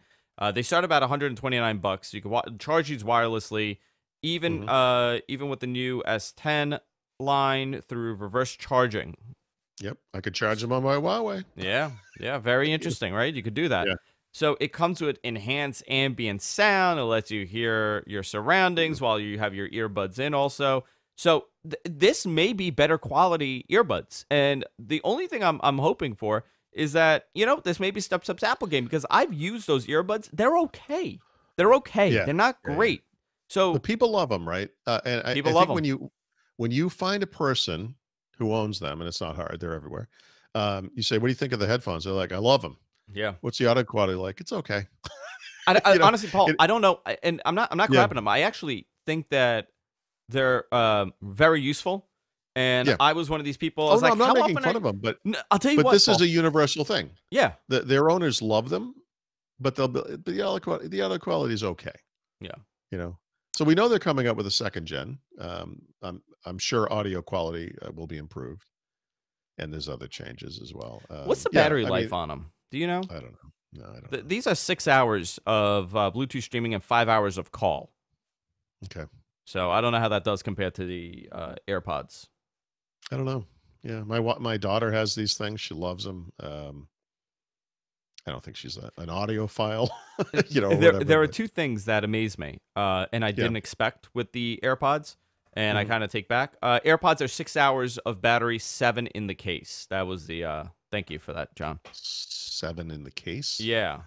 They start about $129. You can charge these wirelessly, even Hmm. even with the new S10 line through reverse charging. Yep. I could charge them on my Huawei. Yeah, yeah, very interesting, right? You could do that. Yeah. So it comes with enhanced ambient sound. It lets you hear your surroundings while you have your earbuds in also. So this may be better quality earbuds. And the only thing I'm hoping for is that, this maybe steps up Apple game, because I've used those earbuds. They're okay. They're okay. Yeah. They're not Yeah. Yeah. great. The So people love them, right? And people I love think them. when you find a person who owns them, and it's not hard, they're everywhere. You say, "What do you think of the headphones?" They're like, "I love them." Yeah. What's the audio quality like? It's okay. I you know, honestly, Paul, it, I don't know, and I'm not yeah, crapping them. I actually think that they're very useful, and yeah. I was one of these people. I Oh was no, like, I'm not how making often fun of them, but I'll tell you but what, this is Paul. a universal thing. Yeah, Their owners love them, but the other quality is okay. yeah. You know, so we know they're coming up with a second gen. I'm sure audio quality will be improved, and there's other changes as well. What's the Yeah, battery I mean, life on them? Do you know? I don't know. No, I don't know. These are 6 hours of Bluetooth streaming and 5 hours of call. Okay, So I don't know how that does compared to the AirPods. I don't know. Yeah, my daughter has these things. She loves them. I don't think she's an audiophile, or whatever. There are But two things that amaze me, and I yeah. didn't expect with the AirPods, and I Mhm. kind of take back. AirPods are 6 hours of battery, 7 in the case. That was the. Thank you for that, John. 7 in the case. Yeah.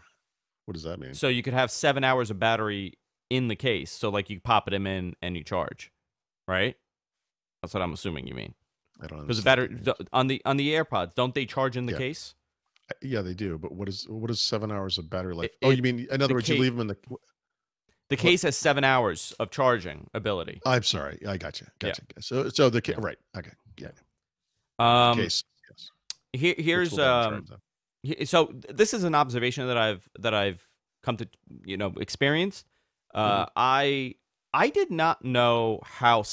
What does that mean? So you could have 7 hours of battery in the case. So like you pop them in and you charge, right? That's what I'm assuming you mean. I don't Because the understand what battery that means. on the AirPods, don't they charge in the Yeah. case? Yeah, they do. But what is 7 hours of battery life? It, Oh, you it mean in other the words, you case leave them in the. the What? case has 7 hours of charging ability. I'm sorry. I got you. Yeah, So yeah. right. Okay. Yeah. The Um, case. Yes. Which here's will then charge them. So this is an observation that I've come to experience. Hmm. I did not know how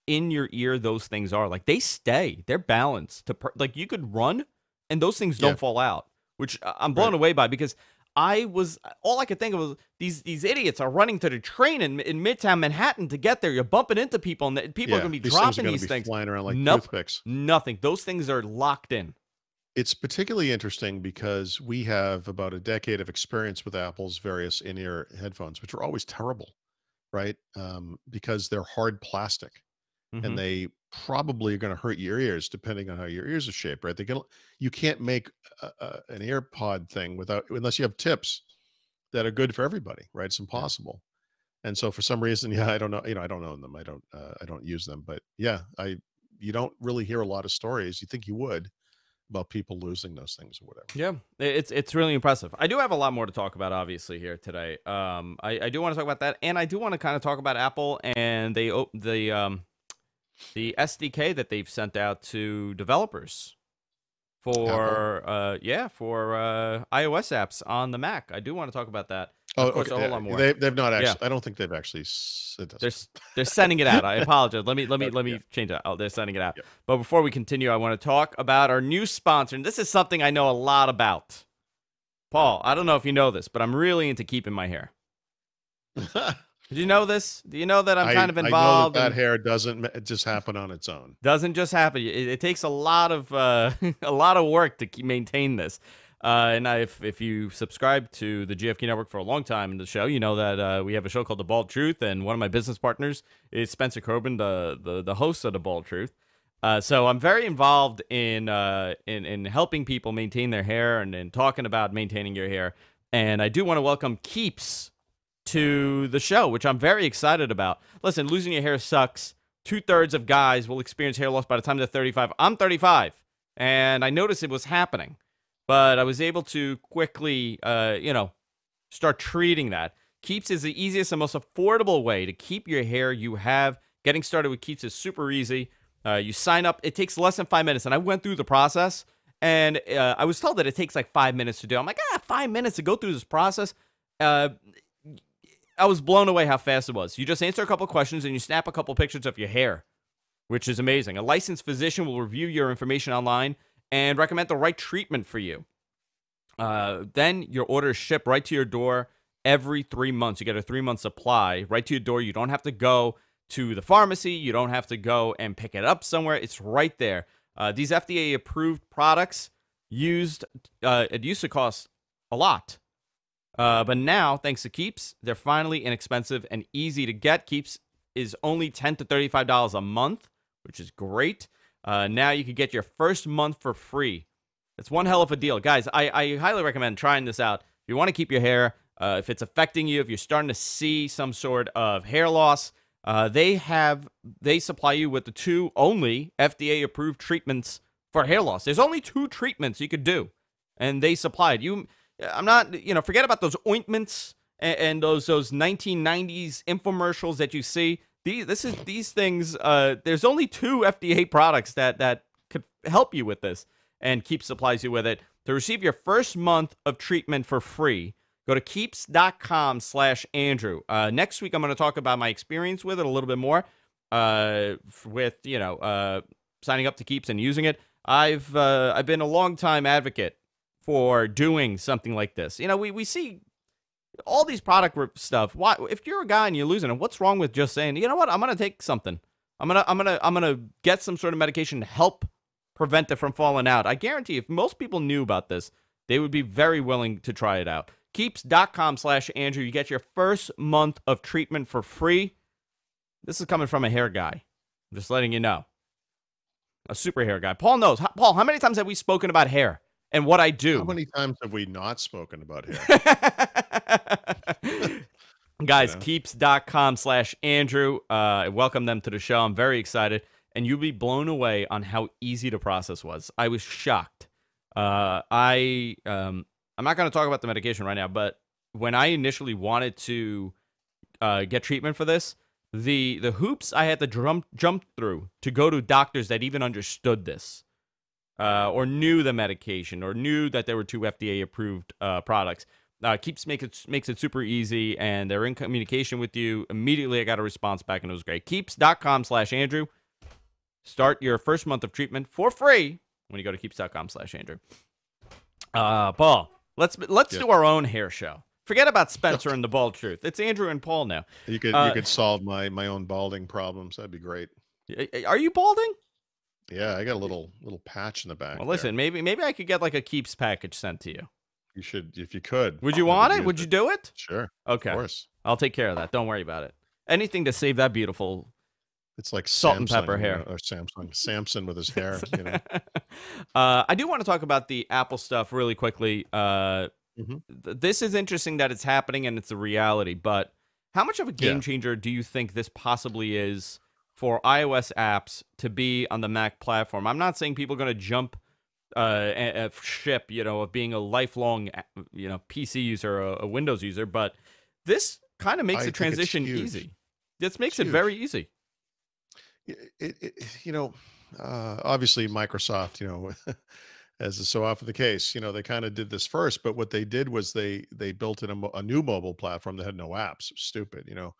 in your ear those things are. Like they're balanced to like you could run and those things Yeah. don't fall out, which I'm blown Right. away by, because all I could think of was these idiots are running to the train in Midtown Manhattan to get there. You're bumping into people, and people are Yeah. going to be These things are dropping going to these be things. flying around like Nope, toothpicks. nothing. Those things are locked in. It's particularly interesting because we have about a decade of experience with Apple's various in-ear headphones, which are always terrible, right? Because they're hard plastic and Hmm. they probably are going to hurt your ears depending on how your ears are shaped, right? You can't make an AirPod thing unless you have tips that are good for everybody, right? It's Yeah. impossible. And so for some reason, yeah, I don't know, I don't own them. I don't use them, but yeah, you don't really hear a lot of stories. You think you would about people losing those things or whatever. Yeah, it's really impressive. I do have a lot more to talk about, obviously, here today. I do want to talk about that, and I do want to kind of talk about Apple and the SDK that they've sent out to developers Apple. for iOS apps on the Mac. I do want to talk about that. Oh, Of course, okay. a whole lot more. They've not Yeah. actually. I don't think they've actually. It They're doesn't. they're sending it out. I apologize. Okay, Let yeah, me change that. Oh, they're sending it out. yeah. But before we continue, I want to talk about our new sponsor, and this is something I know a lot about. Paul, I don't know if you know this, but I'm really into keeping my hair. Did you know this? Do you know that I'm kind of I know involved? that hair doesn't just happen on its own. Doesn't just happen. It takes a lot of a lot of work to maintain this. If you subscribe to the GFK Network for a long time in the show, you know that we have a show called The Bald Truth, and one of my business partners is Spencer Coburn, the host of The Bald Truth. So I'm very involved in helping people maintain their hair and talking about maintaining your hair. And I do want to welcome Keeps to the show, which I'm very excited about. Listen, losing your hair sucks. 2/3 of guys will experience hair loss by the time they're 35. I'm 35, and I noticed it was happening, but I was able to quickly, start treating that. Keeps is the easiest and most affordable way to keep your hair you have. Getting started with Keeps is super easy. You sign up. It takes less than 5 minutes, and I went through the process, and I was told that it takes like 5 minutes to do. I'm like, 5 minutes to go through this process? I was blown away how fast it was. You just answer a couple of questions and you snap a couple of pictures of your hair, which is amazing. A licensed physician will review your information online and recommend the right treatment for you. Then your order is shipped right to your door every 3 months. You get a 3-month supply right to your door. You don't have to go to the pharmacy. You don't have to go and pick it up somewhere. It's right there. These FDA-approved products it used to cost a lot. But now, thanks to Keeps, they're finally inexpensive and easy to get. Keeps is only $10 to $35 a month, which is great. Now you can get your first month for free. It's one hell of a deal. Guys, I highly recommend trying this out. If you want to keep your hair, if it's affecting you, if you're starting to see some sort of hair loss, they supply you with the 2 only FDA-approved treatments for hair loss. There's only 2 treatments you could do, and they supplied you. I'm not, forget about those ointments and those 1990s infomercials that you see. These things. There's only 2 FDA products that could help you with this, and Keeps supplies you with it. To receive your first month of treatment for free, go to keeps.com/Andrew. Next week, I'm going to talk about my experience with it a little bit more. With signing up to Keeps and using it. I've been a long time advocate for doing something like this. We see all these product stuff. Why, if you're a guy and you're losing it, what's wrong with just saying, you know what, I'm gonna take something. I'm gonna get some sort of medication to help prevent it from falling out. I guarantee if most people knew about this, they would be very willing to try it out. Keeps.com/Andrew. You get your first month of treatment for free. This is coming from a hair guy. I'm just letting you know. A super hair guy. Paul knows. Paul, how many times have we spoken about hair and what I do? How many times have we not spoken about hair? Guys, Keeps.com/Andrew. Welcome them to the show. I'm very excited. And you'll be blown away on how easy the process was. I was shocked. I'm not going to talk about the medication right now, but when I initially wanted to get treatment for this, the hoops I had to jump through to go to doctors that even understood this, or knew the medication, or knew that there were 2 FDA-approved products. Keeps makes it super easy, and they're in communication with you. Immediately, I got a response back, and it was great. Keeps.com/Andrew. Start your first month of treatment for free when you go to Keeps.com/Andrew. Paul, let's do our own hair show. Forget about Spencer and the Bald Truth. It's Andrew and Paul now. You could solve my own balding problems. That'd be great. Are you balding? Yeah, I got a little patch in the back. Well, listen, maybe I could get like a Keeps package sent to you. You should, if you could. Would you want it? Would you do it? Sure. Okay. Of course. I'll take care of that. Don't worry about it. Anything to save that beautiful. It's like salt Samsung, and pepper hair, or Samson with his hair. I do want to talk about the Apple stuff really quickly. This is interesting that it's happening and it's a reality, but how much of a game changer do you think this possibly is for iOS apps to be on the Mac platform? I'm not saying people are going to jump ship, of being a lifelong, PC user or a Windows user, but this kind of makes the transition easy. This makes it very easy. Obviously Microsoft, as is so often the case. You know, they kind of did this first, but what they did was they built in a new mobile platform that had no apps. Stupid, you know.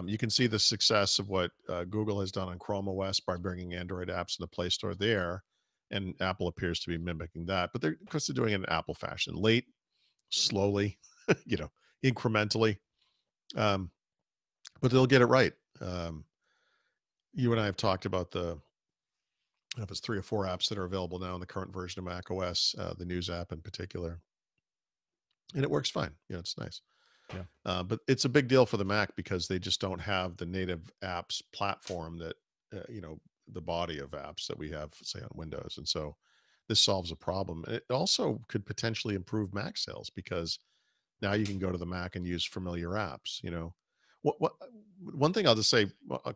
You can see the success of what Google has done on Chrome OS by bringing Android apps in the Play Store there, and Apple appears to be mimicking that. But they're, of course, they're doing it in Apple fashion, late, slowly, you know, incrementally. Um, but they'll get it right. You and I have talked about I don't know if it's 3 or 4 apps that are available now in the current version of Mac OS, the News app in particular, and it works fine. You know, it's nice. Yeah. But it's a big deal for the Mac because they just don't have the native apps platform that, you know, the body of apps that we have, say, on Windows. And so this solves a problem. And it also could potentially improve Mac sales because now you can go to the Mac and use familiar apps, you know. One thing I'll just say,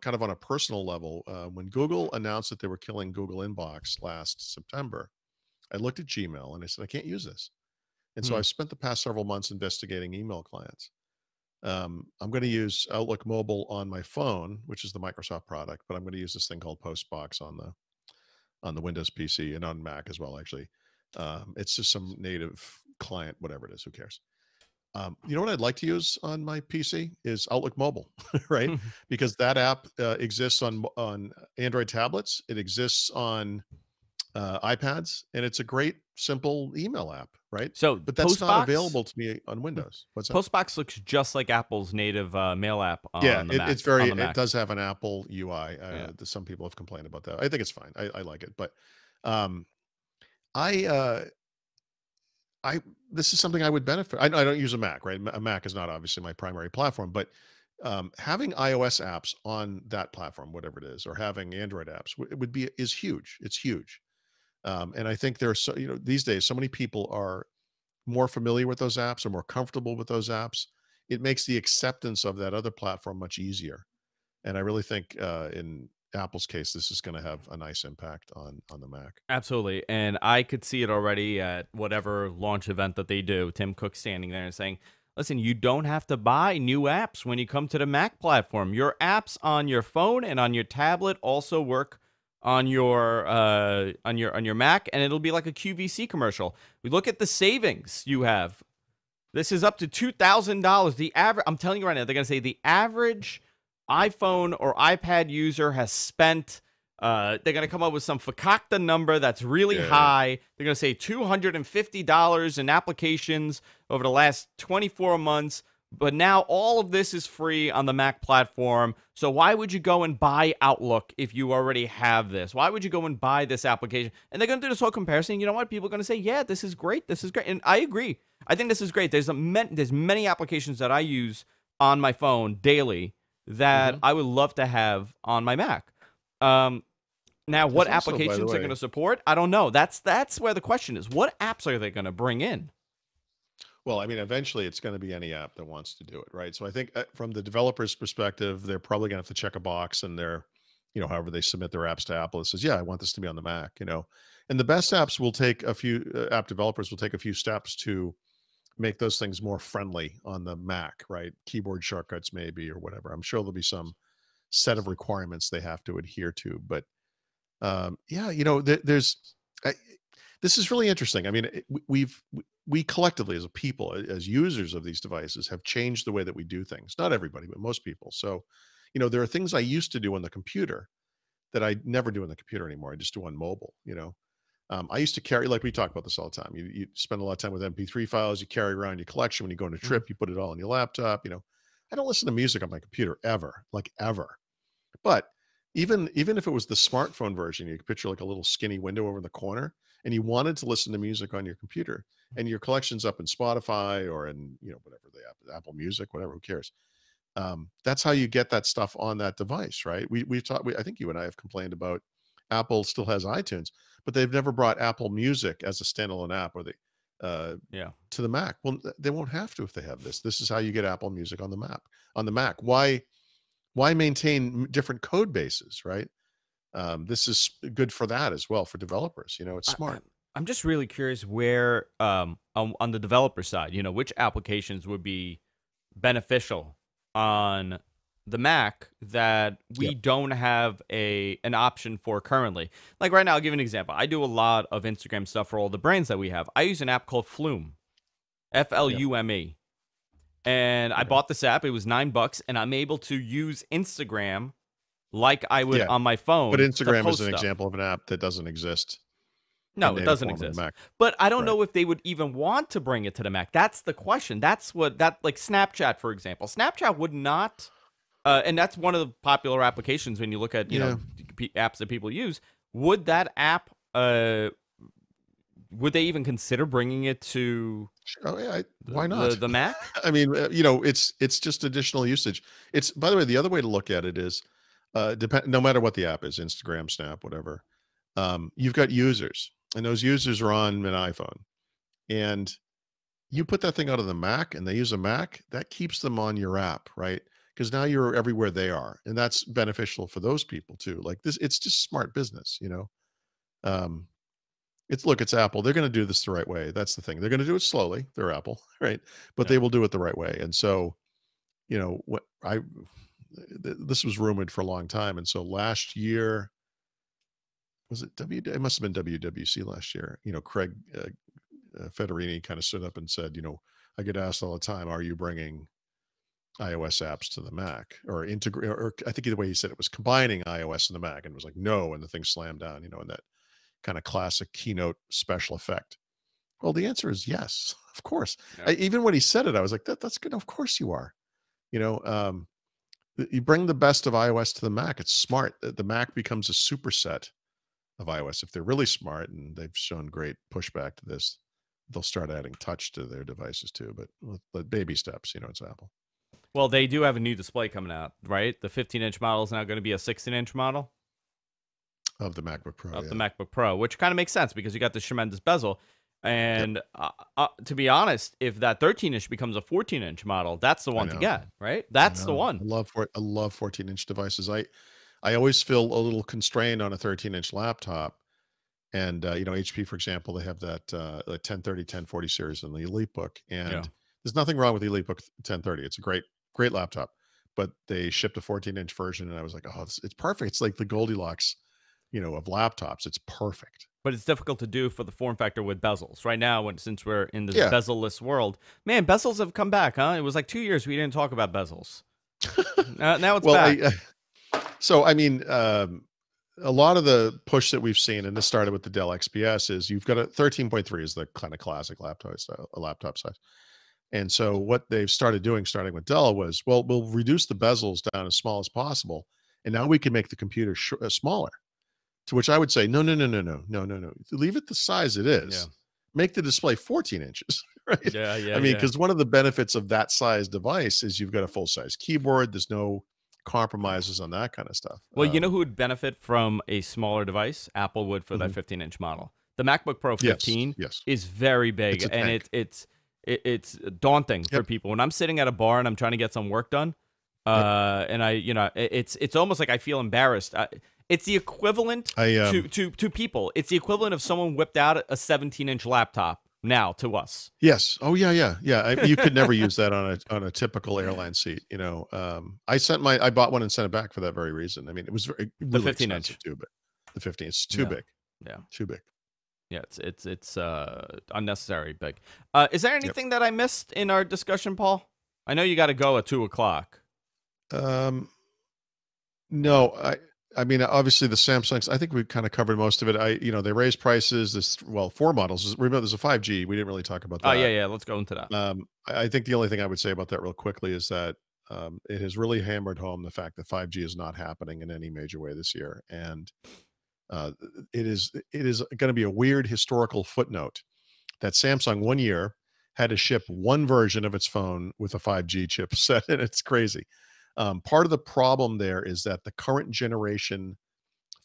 kind of on a personal level, when Google announced that they were killing Google Inbox last September, I looked at Gmail and I said, I can't use this. And so Hmm. I've spent the past several months investigating email clients. I'm going to use Outlook Mobile on my phone, which is the Microsoft product, but I'm going to use this thing called Postbox on the Windows PC and on Mac as well. Actually, it's just some native client, whatever it is. Who cares? You know what I'd like to use on my PC is Outlook Mobile, right? Because that app exists on Android tablets. It exists on iPads, and it's a great, simple email app, right? So But that's not Postbox, available to me on Windows. What's that? Postbox looks just like Apple's native mail app Yeah, on the Mac. it's very On the it Mac. does have an Apple UI. Yeah. Some people have complained about that. I think it's fine. I like it, but um, I I this is something I would benefit. I don't use a Mac, right? A Mac is not obviously my primary platform, but having iOS apps on that platform, whatever it is, or having Android apps would be is huge. It's huge, and I think there are so, you know, these days so many people are more familiar with those apps or more comfortable with those apps. It makes the acceptance of that other platform much easier. And I really think, in Apple's case, this is gonna have a nice impact on the Mac. Absolutely. And I could see it already at whatever launch event that they do. Tim Cook standing there and saying, listen, you don't have to buy new apps when you come to the Mac platform. Your apps on your phone and on your tablet also work on your Mac, and it'll be like a QVC commercial. We look at the savings you have. This is up to $2,000. The average, I'm telling you right now, they're gonna say the average iPhone or iPad user has spent. They're gonna come up with some fakakta number that's really Yeah, yeah. high. They're gonna say $250 in applications over the last 24 months. But now all of this is free on the Mac platform. So why would you go and buy Outlook if you already have this? Why would you go and buy this application? And they're gonna do this whole comparison. You know what? People are gonna say, "Yeah, this is great. This is great," and I agree. I think this is great. There's many applications that I use on my phone daily that Mhm. I would love to have on my Mac. Um, Now, what There's also, by the applications they're going way, to support, I don't know. That's where the question is. What apps are they going to bring in? well, I mean, eventually it's gonna be any app that wants to do it, right? So I think, from the developer's perspective, they're probably gonna have to check a box and they're, you know, however they submit their apps to Apple, it says, "Yeah, I want this to be on the Mac," you know? And the best apps will take a few app developers will take a few steps to make those things more friendly on the Mac, right? Keyboard shortcuts maybe or whatever. I'm sure there'll be some set of requirements they have to adhere to, but yeah, you know, there's I, this is really interesting. I mean, we collectively as a people, as users of these devices, have changed the way that we do things. Not everybody, but most people. So, you know, there are things I used to do on the computer that I never do on the computer anymore. I just do on mobile. You know, I used to carry, like we talk about this all the time. You spend a lot of time with MP3 files. You carry around your collection. When you go on a Mhm. trip, you put it all on your laptop. You know, I don't listen to music on my computer ever, like ever. But even if it was the smartphone version, you could picture like a little skinny window over in the corner, and you wanted to listen to music on your computer, and your collection's up in Spotify or in, you know, whatever the app, Apple Music, whatever, who cares? That's how you get that stuff on that device, right? We've talked. I think you and I have complained about Apple still has iTunes, but they've never brought Apple Music as a standalone app or uh, Yeah. to the Mac. Well, they won't have to if they have this. This is how you get Apple Music on the Mac. On the Mac, why maintain different code bases, right? This is good for that as well for developers. You know, it's I, smart. I'm I'm just really curious where on the developer side, which applications would be beneficial on the Mac that we Yep. don't have an option for currently. Like right now, I'll give you an example. I do a lot of Instagram stuff for all the brands that we have. I use an app called Flume, Yep. Flume, and I Okay. bought this app. It was $9, and I'm able to use Instagram like I would Yeah. on my But phone to Instagram is post an stuff. example of an app that doesn't exist in No, it native doesn't form on the exist. Mac. But I don't Right. know if they would even want to bring it to the Mac. That's the question. That's what that like Snapchat, for example. Snapchat would not, and that's one of the popular applications when you look at Yeah. apps that people use. Would that app, would they even consider bringing it to Sure. Oh, yeah. the Why not? the Mac? I mean, it's just additional usage. It's by the way, the other way to look at it is, depend no matter what the app is, Instagram, Snap, whatever. You've got users, and those users are on an iPhone, and you put that thing out of the Mac, and they use a Mac. That keeps them on your app, right? Because now you're everywhere they are, and that's beneficial for those people too. Like this, it's just smart business, you know. Um, it's Apple. They're going to do this the right way. That's the thing. They're going to do it slowly. They're Apple, right? But Yeah. they will do it the right way. And so, what this was rumored for a long time. And so last year, was it it must have been WWC last year. Craig Federini kind of stood up and said, I get asked all the time, are you bringing iOS apps to the Mac or integrate? Or I think the way he said it was combining iOS and the Mac, and it was like no, and the thing slammed down. In that kind of classic keynote special effect. Well, the answer is yes, of course. Yeah. Even when he said it, I was like, that's good. Of course you are. You know, you bring the best of iOS to the Mac. It's smart. The Mac becomes a superset of iOS. If they're really smart, and they've shown great pushback to this, they'll start adding touch to their devices too. But baby steps, it's Apple. Well, they do have a new display coming out, right? The 15-inch model is now going to be a 16-inch model Of the MacBook Pro, of the yeah. MacBook Pro, which kind of makes sense because you got this tremendous bezel. Yep, And to be honest, if that 13-inch becomes a 14-inch model, that's the I one to know. get, right? I That's the know. one. I love 14-inch devices. I always feel a little constrained on a 13-inch laptop. And HP, for example, they have that 1030, 1040 series in the EliteBook, Yeah. and there's nothing wrong with the EliteBook 1030. It's a great laptop, but they shipped a 14-inch version, and I was like, oh, it's perfect. It's like the Goldilocks, of laptops. It's perfect. But it's difficult to do for the form factor with bezels. Right now, since we're in this Yeah. bezel-less world, man, bezels have come back, huh? It was like 2 years we didn't talk about bezels. Now it's Well, back. so I mean, a lot of the push that we've seen, and this started with the Dell XPS, is you've got a 13.3 is the kind of classic laptop size. And so what they've started doing, starting with Dell, was, well, we'll reduce the bezels down as small as possible, and now we can make the computer smaller. To which I would say, no, no, no, no, no, no, no, no. Leave it the size it Yeah. is. Make the display 14 inches, right? Yeah, yeah, I mean, yeah. because one of the benefits of that size device is you've got a full size keyboard. There's no compromises on that kind of stuff. Well, you know who would benefit from a smaller device? Apple would for that Mhm. 15-inch model. The MacBook Pro Yes, 15 yes. is very It's big, a and tank. it's daunting for Yep, people. When I'm sitting at a bar and I'm trying to get some work done, yep. and it's almost like I feel embarrassed. It's the equivalent I to people. It's the equivalent of someone whipped out a 17-inch laptop now to us. Yes. Oh yeah, yeah, yeah. You could never use that on a typical airline seat. I bought one and sent it back for that very reason. I mean, it was The really 15-inch. expensive too, but the 15, it's too Yeah, big, yeah. too big. Yeah, it's unnecessary big. Is there Yep. anything that I missed in our discussion, Paul? I know you got to go at 2 o'clock. Um, no, I mean, obviously the Samsungs, I think we kind of covered most of it. They raised prices. Four models. Remember, there's a 5G. We didn't really talk about Oh yeah, that. yeah. Let's go into that. I think the only thing I would say about that real quickly is that it has really hammered home the fact that 5G is not happening in any major way this year. And uh, it is going to be a weird historical footnote that Samsung one year had to ship one version of its phone with a 5G chipset, and it's crazy. Part of the problem there is that the current generation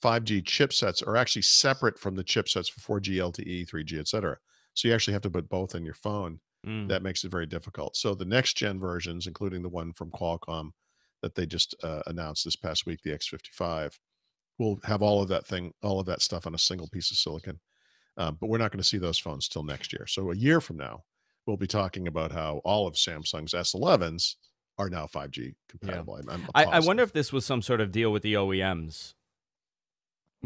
5G chipsets are actually separate from the chipsets for 4G, LTE, 3G, et cetera. So you actually have to put both in your phone. Mm. That makes it very difficult. So the next gen versions, including the one from Qualcomm that they just announced this past week, the X55, will have all of that stuff on a single piece of silicon. But we're not going to see those phones till next year. So a year from now, we'll be talking about how all of Samsung's S11s are now 5G Yeah. compatible. I'm I wonder positive. if this was some sort of deal with the OEMs.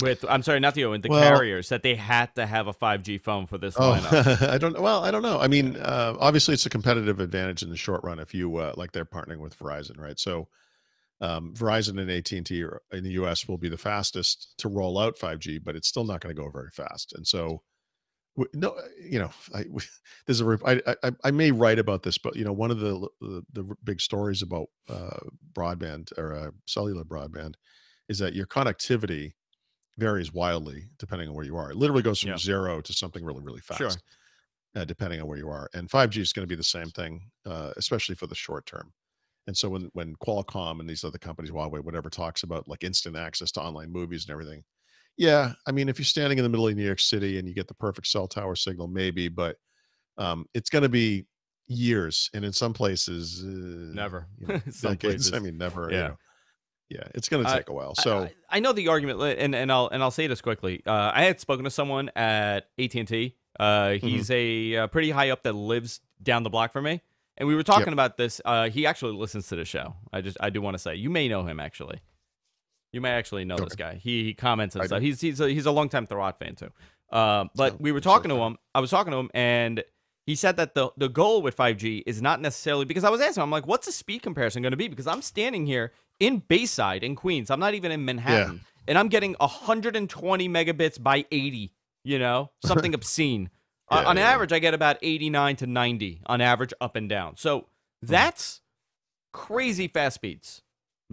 With I'm sorry, not the OEM, the Well, carriers, that they had to have a 5G phone for this oh, lineup. I don't know. I Yeah. mean, obviously, it's a competitive advantage in the short run if you like they're partnering with Verizon, right? So Verizon and AT&T in the US will be the fastest to roll out 5G, but it's still not going to go very fast. And so, no, there's I may write about this, but one of the big stories about broadband or cellular broadband is that your connectivity varies wildly depending on where you are. It literally goes from Yeah. zero to something really, really Sure. fast, depending on where you are. And 5G is going to be the same thing, especially for the short term. And so when Qualcomm and these other companies, Huawei, whatever, talks about like instant access to online movies and everything, yeah, I mean, if you're standing in the middle of New York City and you get the perfect cell tower signal, maybe, but it's going to be years, and in some places, Never. Some decades. I places. mean, never. Yeah. Yeah, it's going to I, take a while. I So, I know the argument, and I'll say this quickly. I had spoken to someone at AT&T. mhm, He's a pretty high up that lives down the block from me, and we were yep, talking about this. He actually listens to the show. I do want to say you may know him actually. You may actually know this okay, guy. He comments and I stuff. don't. He's a longtime Therot fan too. But So we were I'm so talking to sorry. him. I was talking to him, and he said that the goal with 5G is not necessarily because I was asking him, I'm like, what's the speed comparison going to be? Because I'm standing here in Bayside in Queens. I'm not even in Yeah, Manhattan, and I'm getting 120 megabits by 80. Something obscene. yeah, On yeah, yeah. average, I get about 89 to 90 on average up and down. So Mhm. that's crazy fast speeds,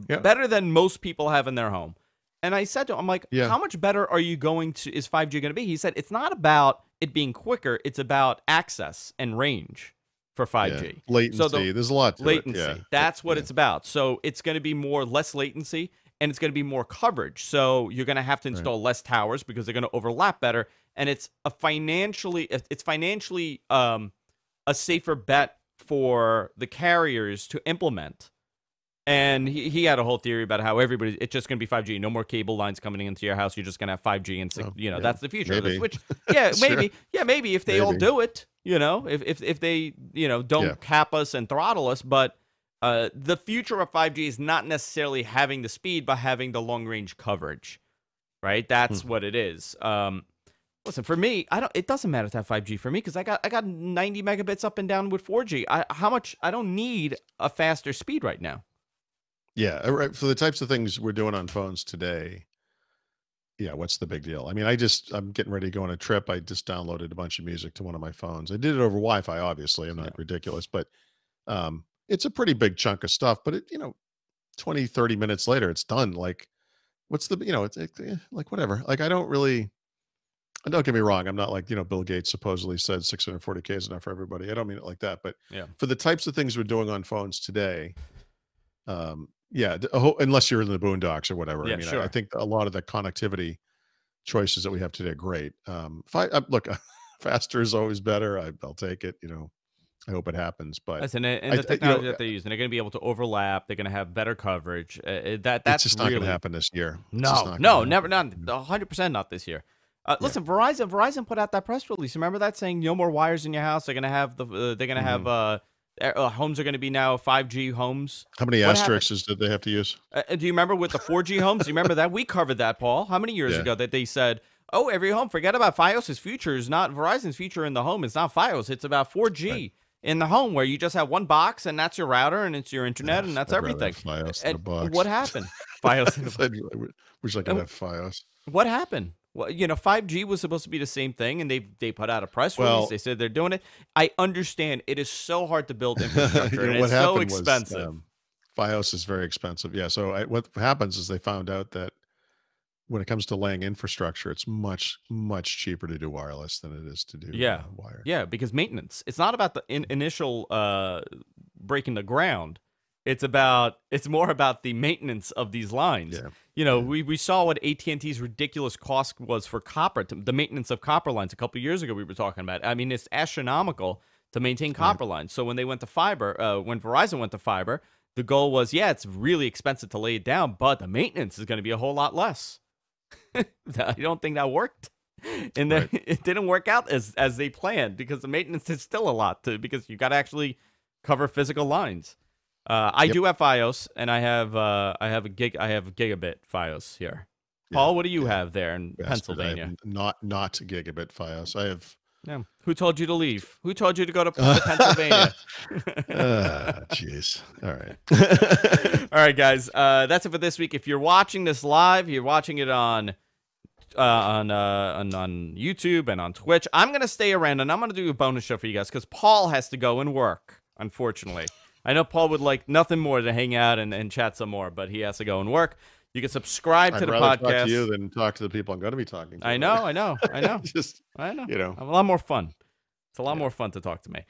Yeah, better than most people have in their home. And I said to him, I'm like, yeah, how much better are you going to, is 5G going to be? He said, it's not about it being quicker, it's about access and range for yeah. 5G. So the Latency. There's a lot to it. Yeah, latency, that's what yeah, it's about. So it's going to be less latency and it's going to be more coverage. So you're going to have to right. install less towers because they're going to overlap better. And it's financially a safer bet for the carriers to implement. And he had a whole theory about how it's just going to be 5G. No more cable lines coming into your house. You're just going to have 5G and Oh, yeah, that's the future of this. maybe. Which, yeah, Sure, maybe, maybe if they all maybe. do it, if they Yeah, don't cap us and throttle us. But the future of 5G is not necessarily having the speed, but having the long range coverage. Right? That's mhm. what it is. Listen, for me, I don't. It doesn't matter to have 5G for me because I got 90 megabits up and down with 4G. I don't need a faster speed right now. Yeah, right. For the types of things we're doing on phones today, yeah, what's the big deal? I mean, I'm getting ready to go on a trip. I just downloaded a bunch of music to one of my phones. I did it over Wi-Fi, obviously. I'm not Yeah. ridiculous, but it's a pretty big chunk of stuff. But 20, 30 minutes later, it's done. Like, what's the, like whatever. Like, I don't really. And don't get me wrong. I'm not like Bill Gates supposedly said 640K is enough for everybody. I don't mean it like that. But Yeah. for the types of things we're doing on phones today, yeah, unless you're in the boondocks or whatever. I Yeah, mean, I sure. think a lot of the connectivity choices that we have today are great. Look, faster is always better. I'll take it. I hope it happens. But Listen, and I, the I- you know, technology that they're using, they're going to be able to overlap. They're going to have better coverage. it's That's just not going to really happen this year. It's just no, not going to no, never, happen. not Yeah. 100% not this year. Yeah. Listen, Verizon put out that press release. Remember that saying no more wires in your house. They're going to have they're going to have Mhm. homes are going to be now 5G homes. How many What happened? asterisks did they have to use? Do you remember with the 4G homes? Do you remember that we covered that, Paul? How many years Yeah. ago that they said, "Oh, every home, forget about FiOS's future. Is not Verizon's future in the home. It's not FiOS. It's about Right. 4G in the home, where you just have one box and that's your router and it's your internet and that's I'd rather everything." have FiOS than And a what box. happened? FiOS in the Wish I could and have FiOS. what happened? Well, 5G was supposed to be the same thing, and they put out a press release. Well, They said they're doing it. I understand it is so hard to build infrastructure, and what it's so happened was expensive. FiOS is very expensive. Yeah. So what happens is they found out that when it comes to laying infrastructure, it's much, much cheaper to do wireless than it is to do Yeah, wired. yeah, because maintenance. It's not about the initial breaking the ground. It's more about the maintenance of these lines. Yeah. Yeah. We saw what AT&T's ridiculous cost was for copper, the maintenance of copper lines a couple years ago. We were talking about. I mean, it's astronomical to maintain Right. copper lines. So when they went to fiber, when Verizon went to fiber, the goal was, yeah, it's really expensive to lay it down, but the maintenance is going to be a whole lot less. I don't think that worked. And Right. it didn't work out as they planned because the maintenance is still a lot because you got to actually cover physical lines. I do have FiOS, and I have gigabit FiOS here. Paul, what do you have there in Pennsylvania? Not gigabit FiOS. I have. Yeah. Who told you to leave? Who told you to go to Pennsylvania? Jeez. All right. All right, guys. That's it for this week. If you're watching this live, you're watching it on YouTube and on Twitch. I'm gonna stay around, and I'm gonna do a bonus show for you guys because Paul has to go and work. Unfortunately, I know Paul would like nothing more to hang out and chat some more, but he has to go and work. You can subscribe to the podcast. I'd rather talk to you than talk to the people I'm going to be talking to. I know. Just, I know. You know, a lot more fun. It's a lot more fun to talk to me.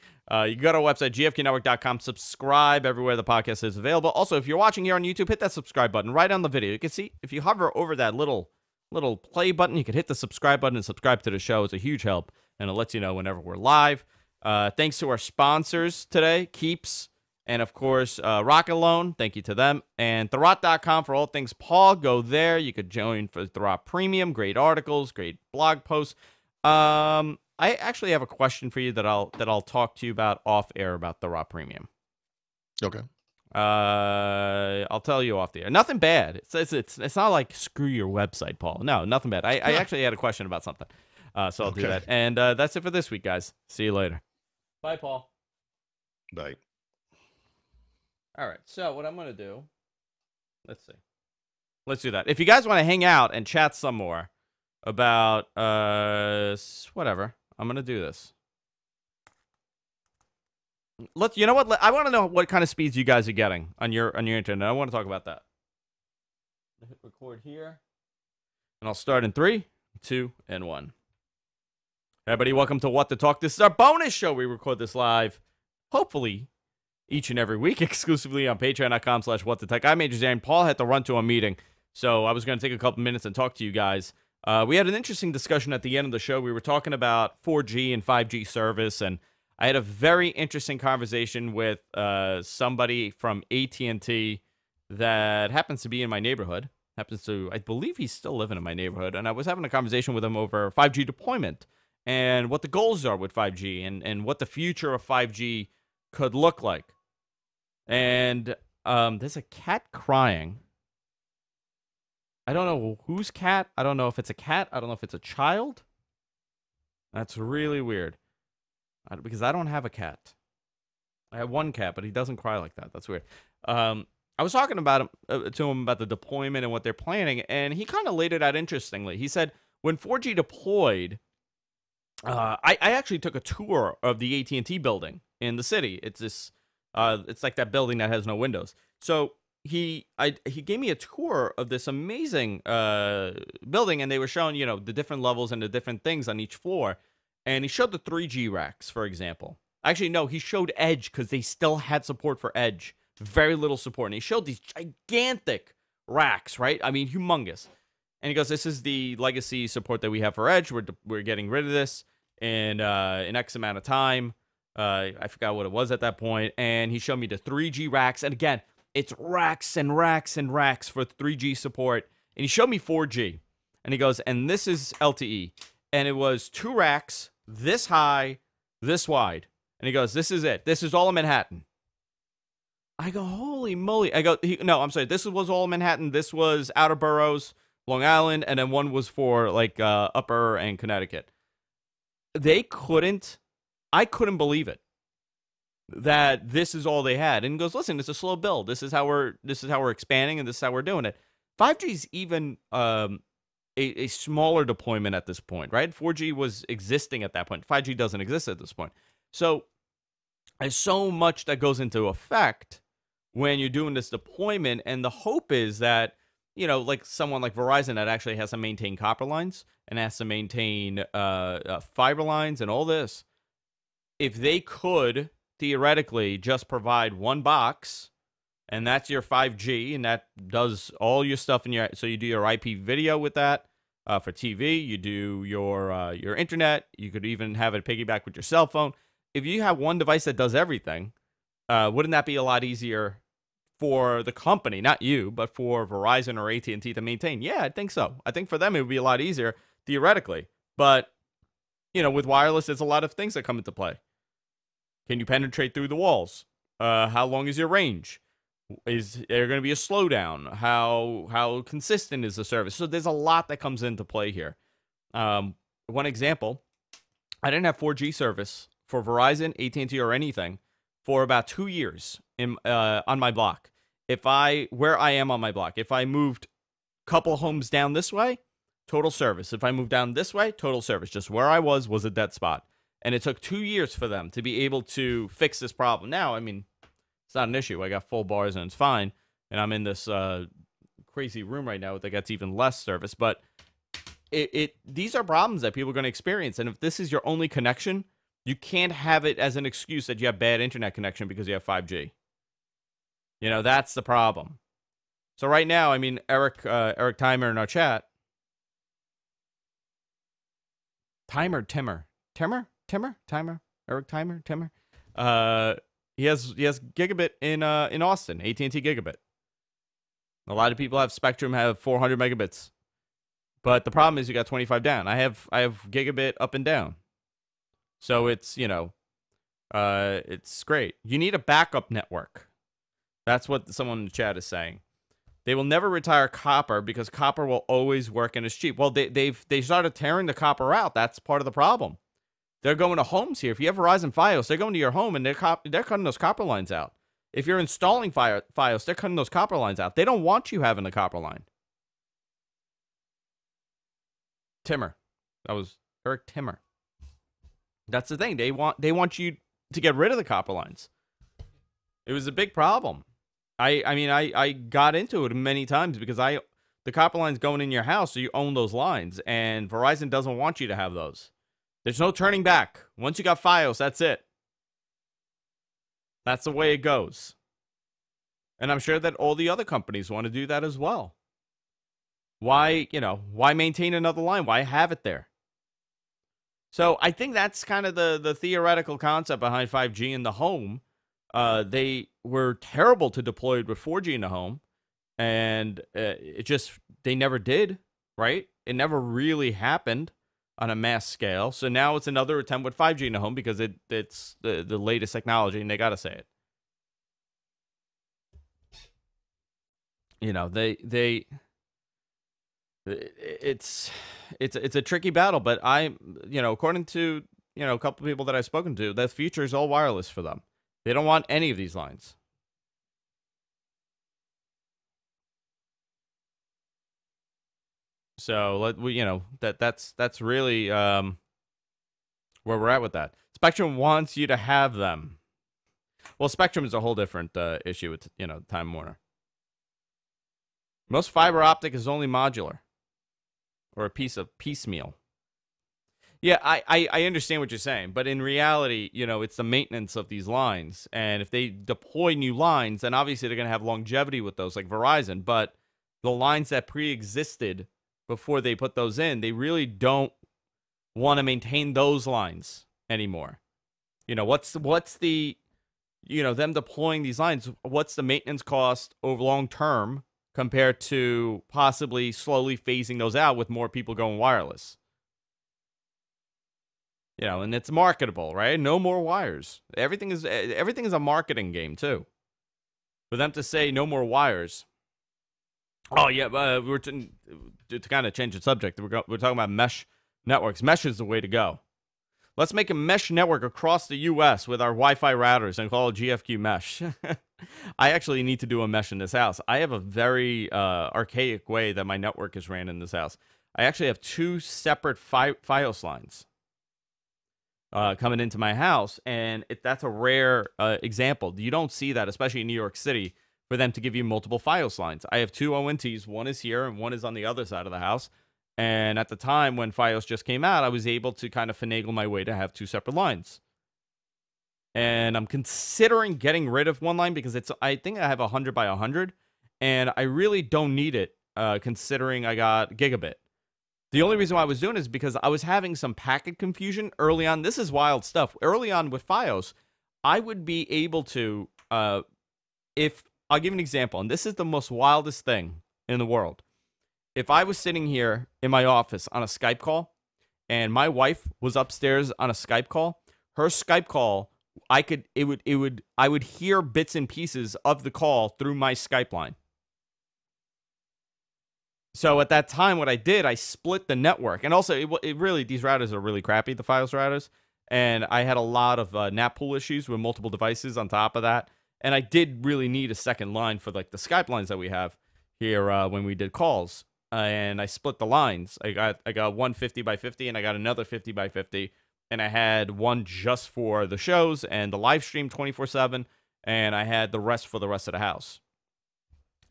You can go to our website, gfknetwork.com, subscribe everywhere the podcast is available. Also, if you're watching here on YouTube, hit that subscribe button right on the video. You can see, if you hover over that little play button, you can hit the subscribe button and subscribe to the show. It's a huge help, and it lets you know whenever we're live. Thanks to our sponsors today, Keeps, and, of course, Rocket Loan. Thank you to them. And Thurrott.com for all things Paul. Go there. You could join for Thurrott Premium. Great articles, great blog posts. I actually have a question for you that I'll talk to you about off air about Thurrott Premium. Okay. I'll tell you off the air. Nothing bad. It's not like screw your website, Paul. No, nothing bad. I actually had a question about something. So I'll do that. And that's it for this week, guys. See you later. Bye, Paul. Bye. All right, so what I'm going to do, let's see. Let's do that. If you guys want to hang out and chat some more about whatever, I'm going to do this. You know what? I want to know what kind of speeds you guys are getting on your internet. I want to talk about that. Hit record here. And I'll start in 3, 2, and 1. Hey, everybody, welcome to What the Talk. This is our bonus show. We record this live, hopefully, each and every week, exclusively on patreon.com/whatthetech. I'm Major Zane. Paul had to run to a meeting, so I was going to take a couple minutes and talk to you guys. We had an interesting discussion at the end of the show. We were talking about 4G and 5G service, and I had a very interesting conversation with somebody from AT&T that happens to be in my neighborhood. I believe he's still living in my neighborhood, and I was having a conversation with him over 5G deployment and what the goals are with 5G and what the future of 5G could look like. And there's a cat crying. I don't know whose cat. I don't know if it's a cat. I don't know if it's a child. That's really weird. Because I don't have a cat. I have one cat, but he doesn't cry like that. That's weird. I was talking about to him about the deployment and what they're planning, and he kind of laid it out interestingly. He said when 4G deployed, I actually took a tour of the AT&T building in the city. It's this, it's like that building that has no windows. So he gave me a tour of this amazing building, and they were showing, the different levels and the different things on each floor. And he showed the 3G racks, for example. Actually, no, he showed Edge because they still had support for Edge. Very little support. And he showed these gigantic racks, right? I mean, humongous. And he goes, this is the legacy support that we have for Edge. We're getting rid of this in X amount of time. I forgot what it was at that point. And he showed me the 3G racks. And again, it's racks and racks and racks for 3G support. And he showed me 4G. And he goes, and this is LTE. And it was 2 racks, this high, this wide. And he goes, this is it. This is all of Manhattan. I go, holy moly. I go, no, I'm sorry. This was all of Manhattan. This was outer boroughs, Long Island, and then one was for like upper and Connecticut. I couldn't believe it that this is all they had. And he goes, listen, it's a slow build. This is how we're expanding, and this is how we're doing it. 5G is even a smaller deployment at this point, right? 4G was existing at that point. 5G doesn't exist at this point. So there's so much that goes into effect when you're doing this deployment, and the hope is that, like someone like Verizon that actually has to maintain copper lines and has to maintain fiber lines and all this, if they could theoretically just provide one box, and that's your 5G, and that does all your stuff so you do your IP video with that for TV, you do your internet, you could even have it piggyback with your cell phone. If you have one device that does everything, wouldn't that be a lot easier for the company, not you, but for Verizon or AT&T to maintain? Yeah, I think so. I think for them it would be a lot easier theoretically. But, with wireless, there's a lot of things that come into play. Can you penetrate through the walls? How long is your range? Is there going to be a slowdown? How consistent is the service? So there's a lot that comes into play here. One example, I didn't have 4G service for Verizon, AT&T, or anything for about 2 years on my block. Where I am on my block, if I moved a couple homes down this way, total service. If I moved down this way, total service. Just where I was a dead spot. And it took 2 years for them to be able to fix this problem. Now, I mean, it's not an issue. I got full bars and it's fine. And I'm in this crazy room right now that gets even less service. But these are problems that people are going to experience. And if this is your only connection, you can't have it as an excuse that you have bad internet connection because you have 5G. You know, that's the problem. So right now, I mean, Eric Timer in our chat. Eric Timer. He has gigabit in Austin, AT&T gigabit. A lot of people have Spectrum, have 400 megabits. But the problem is you got 25 down. I have gigabit up and down. So it's, you know, it's great. You need a backup network. That's what someone in the chat is saying. They will never retire copper because copper will always work and is cheap. Well, they started tearing the copper out. That's part of the problem. They're going to homes here. If you have Verizon Fios, they're going to your home and they're cutting those copper lines out. If you're installing Fios, they're cutting those copper lines out. They don't want you having the copper line. Timmer. That was Eric Timmer. That's the thing. They want you to get rid of the copper lines. It was a big problem. I mean, I got into it many times because the copper line's going in your house, so you own those lines, and Verizon doesn't want you to have those. There's no turning back. Once you got Fios, that's it. That's the way it goes. And I'm sure that all the other companies want to do that as well. Why maintain another line? Why have it there? So I think that's kind of the theoretical concept behind 5G in the home. They were terrible to deploy with 4G in the home, and they never did, right? It never really happened on a mass scale. So now it's another attempt with 5G in the home because it's the latest technology, and they got to say it. You know, it's a tricky battle, but according to, a couple of people that I've spoken to, the future is all wireless for them. They don't want any of these lines. So that's really where we're at with that. Spectrum wants you to have them. Well, Spectrum is a whole different issue with Time Warner. Most fiber optic is only modular, or a piece of piecemeal. Yeah, I understand what you're saying, but in reality, it's the maintenance of these lines. And if they deploy new lines, then obviously they're going to have longevity with those, like Verizon. But the lines that pre-existed before they put those in, they really don't want to maintain those lines anymore. What's the, them deploying these lines, what's the maintenance cost over long term compared to possibly slowly phasing those out with more people going wireless? And it's marketable, right? No more wires. Everything is a marketing game too. For them to say no more wires. Oh yeah, we're to kind of change the subject. We're talking about mesh networks. Mesh is the way to go. Let's make a mesh network across the U.S. with our Wi-Fi routers and call it GFQ Mesh. I actually need to do a mesh in this house. I have a very archaic way that my network is ran in this house. I actually have two separate Fios lines coming into my house, and that's a rare example. You don't see that, especially in New York City, for them to give you multiple Fios lines. I have two ONTs. One is here, and one is on the other side of the house. And at the time when Fios just came out, I was able to kind of finagle my way to have two separate lines. And I'm considering getting rid of one line because I think I have 100 by 100, and I really don't need it considering I got gigabit. The only reason why I was doing it is because I was having some packet confusion early on. This is wild stuff. Early on with Fios, I would be able to, if I'll give you an example, and this is the most wildest thing in the world. If I was sitting here in my office on a Skype call, and my wife was upstairs on a Skype call, her Skype call I would hear bits and pieces of the call through my Skype line. So at that time, what I did, I split the network. And also, it really, these routers are really crappy, the Fios routers. And I had a lot of NAT pool issues with multiple devices on top of that. And I did really need a second line for like the Skype lines that we have here when we did calls. And I split the lines. I got one 50 by 50 and I got another 50 by 50. And I had one just for the shows and the live stream 24/7. And I had the rest for the rest of the house.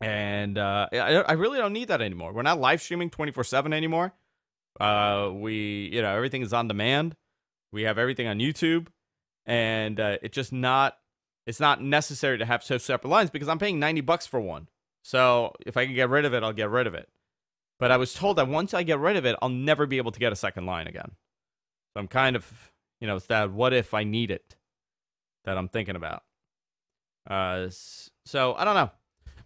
And I really don't need that anymore. We're not live streaming 24/7 anymore. Everything is on demand. We have everything on YouTube, and it's not necessary to have two separate lines because I'm paying $90 for one. So if I can get rid of it, I'll get rid of it. But I was told that once I get rid of it, I'll never be able to get a second line again. So I'm kind of, it's that what if I need it that I'm thinking about. So I don't know.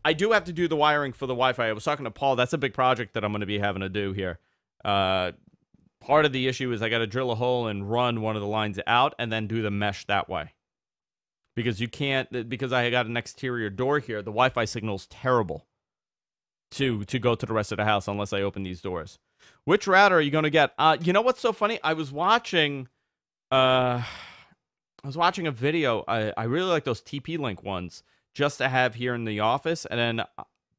I do have to do the wiring for the Wi-Fi. I was talking to Paul. That's a big project that I'm going to be having to do here. Part of the issue is I got to drill a hole and run one of the lines out and then do the mesh that way. Because because I got an exterior door here, the Wi-Fi signal's terrible to go to the rest of the house unless I open these doors. Which router are you going to get? You know what's so funny? I was watching a video. I really like those TP-Link ones just to have here in the office. And then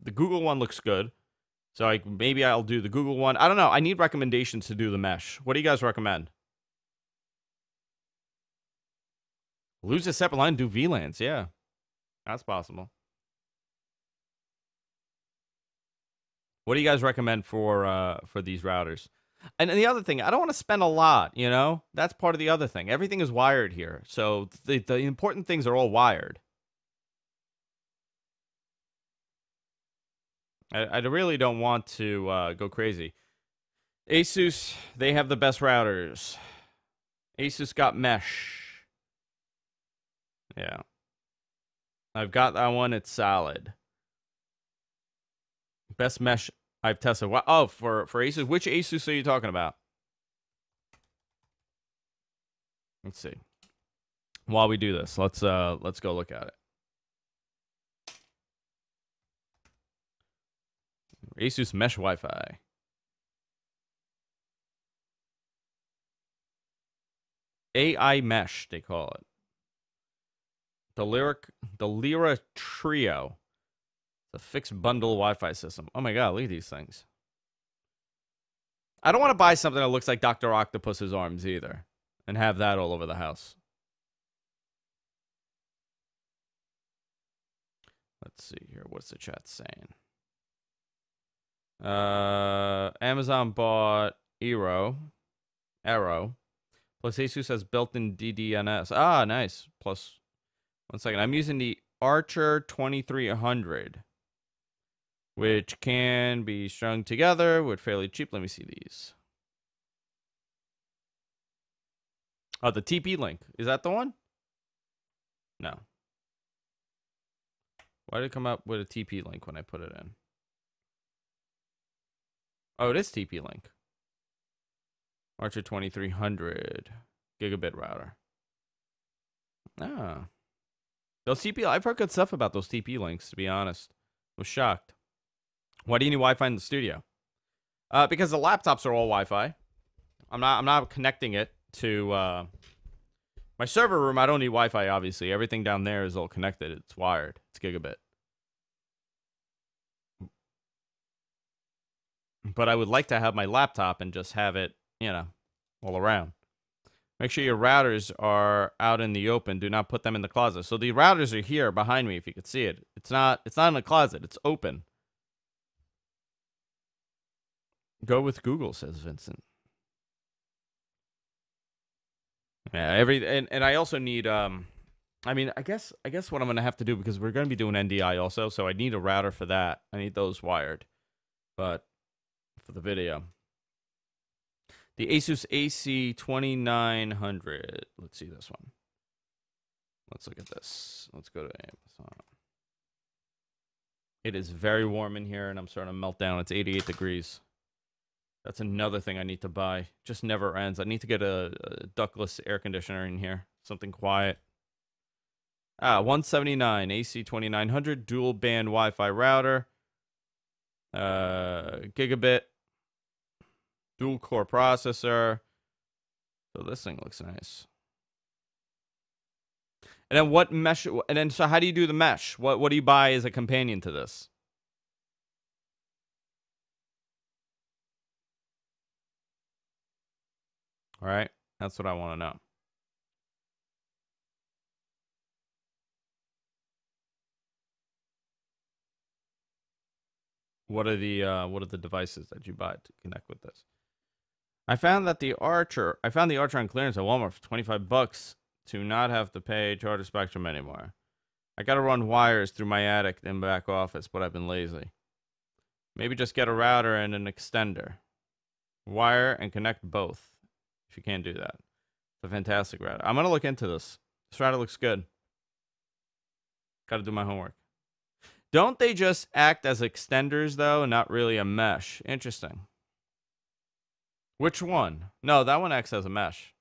the Google one looks good. So maybe I'll do the Google one. I don't know. I need recommendations to do the mesh. What do you guys recommend? Lose a separate line, do VLANs. Yeah, that's possible. What do you guys recommend for these routers? And the other thing, I don't want to spend a lot, That's part of the other thing. Everything is wired here. So the important things are all wired. I really don't want to go crazy. Asus, they have the best routers. Asus got mesh. Yeah. I've got that one. It's solid. Best mesh I've tested. Oh, for Asus. Which Asus are you talking about? Let's see. While we do this, let's go look at it. Asus Mesh Wi-Fi. AI Mesh, they call it. The Lyra Trio. The fixed bundle Wi-Fi system. Oh my god, look at these things. I don't want to buy something that looks like Dr. Octopus's arms either. And have that all over the house. Let's see here. What's the chat saying? Amazon bought Arrow. Plus Asus has built-in DDNS. Ah, nice. Plus, one second. I'm using the Archer 2300, which can be strung together with fairly cheap. Let me see these. Oh, the TP-Link. Is that the one? No. Why did it come up with a TP-Link when I put it in? Oh, it is TP-Link. Archer 2300 gigabit router. Ah. Those TP, I've heard good stuff about those TP-Links, to be honest. I was shocked. Why do you need Wi-Fi in the studio? Because the laptops are all Wi-Fi. I'm not connecting it to my server room. I don't need Wi-Fi, obviously. Everything down there is all connected. It's wired. It's gigabit. But I would like to have my laptop and just have it, all around. Make sure your routers are out in the open. Do not put them in the closet. So the routers are here behind me, if you could see it. It's not in the closet. It's open. Go with Google, says Vincent. Yeah, and I also need I guess what I'm gonna have to do, because we're gonna be doing NDI also, so I need a router for that. I need those wired. But for the video. The Asus AC2900. Let's see this one. Let's look at this. Let's go to Amazon. It is very warm in here, and I'm starting to melt down. It's 88 degrees. That's another thing I need to buy. Just never ends. I need to get a ductless air conditioner in here. Something quiet. 179 AC 2900 dual band Wi-Fi router. Gigabit dual core processor. So this thing looks nice. And then what mesh? And then so how do you do the mesh? What do you buy as a companion to this? All right, that's what I want to know. What are the devices that you buy to connect with this? I found the Archer on clearance at Walmart for $25 to not have to pay Charter Spectrum anymore. I gotta run wires through my attic and back office, but I've been lazy. Maybe just get a router and an extender. Wire and connect both. If you can't do that. It's a fantastic router. I'm gonna look into this. This router looks good. Gotta do my homework. Don't they just act as extenders, though, and not really a mesh? Interesting. Which one? No, that one acts as a mesh.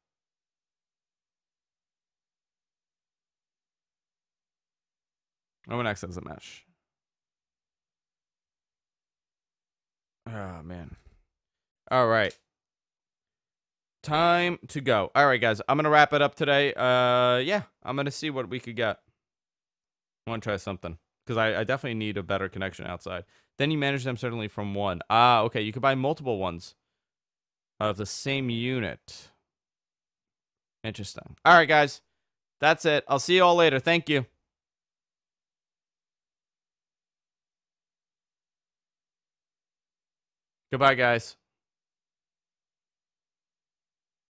That one acts as a mesh. Oh, man. All right. Time to go. All right, guys. I'm going to wrap it up today. Yeah, I'm going to see what we could get. I want to try something. Because I definitely need a better connection outside. Then you manage them certainly from one. Ah, okay. You could buy multiple ones of the same unit. Interesting. All right, guys. That's it. I'll see you all later. Thank you. Goodbye, guys.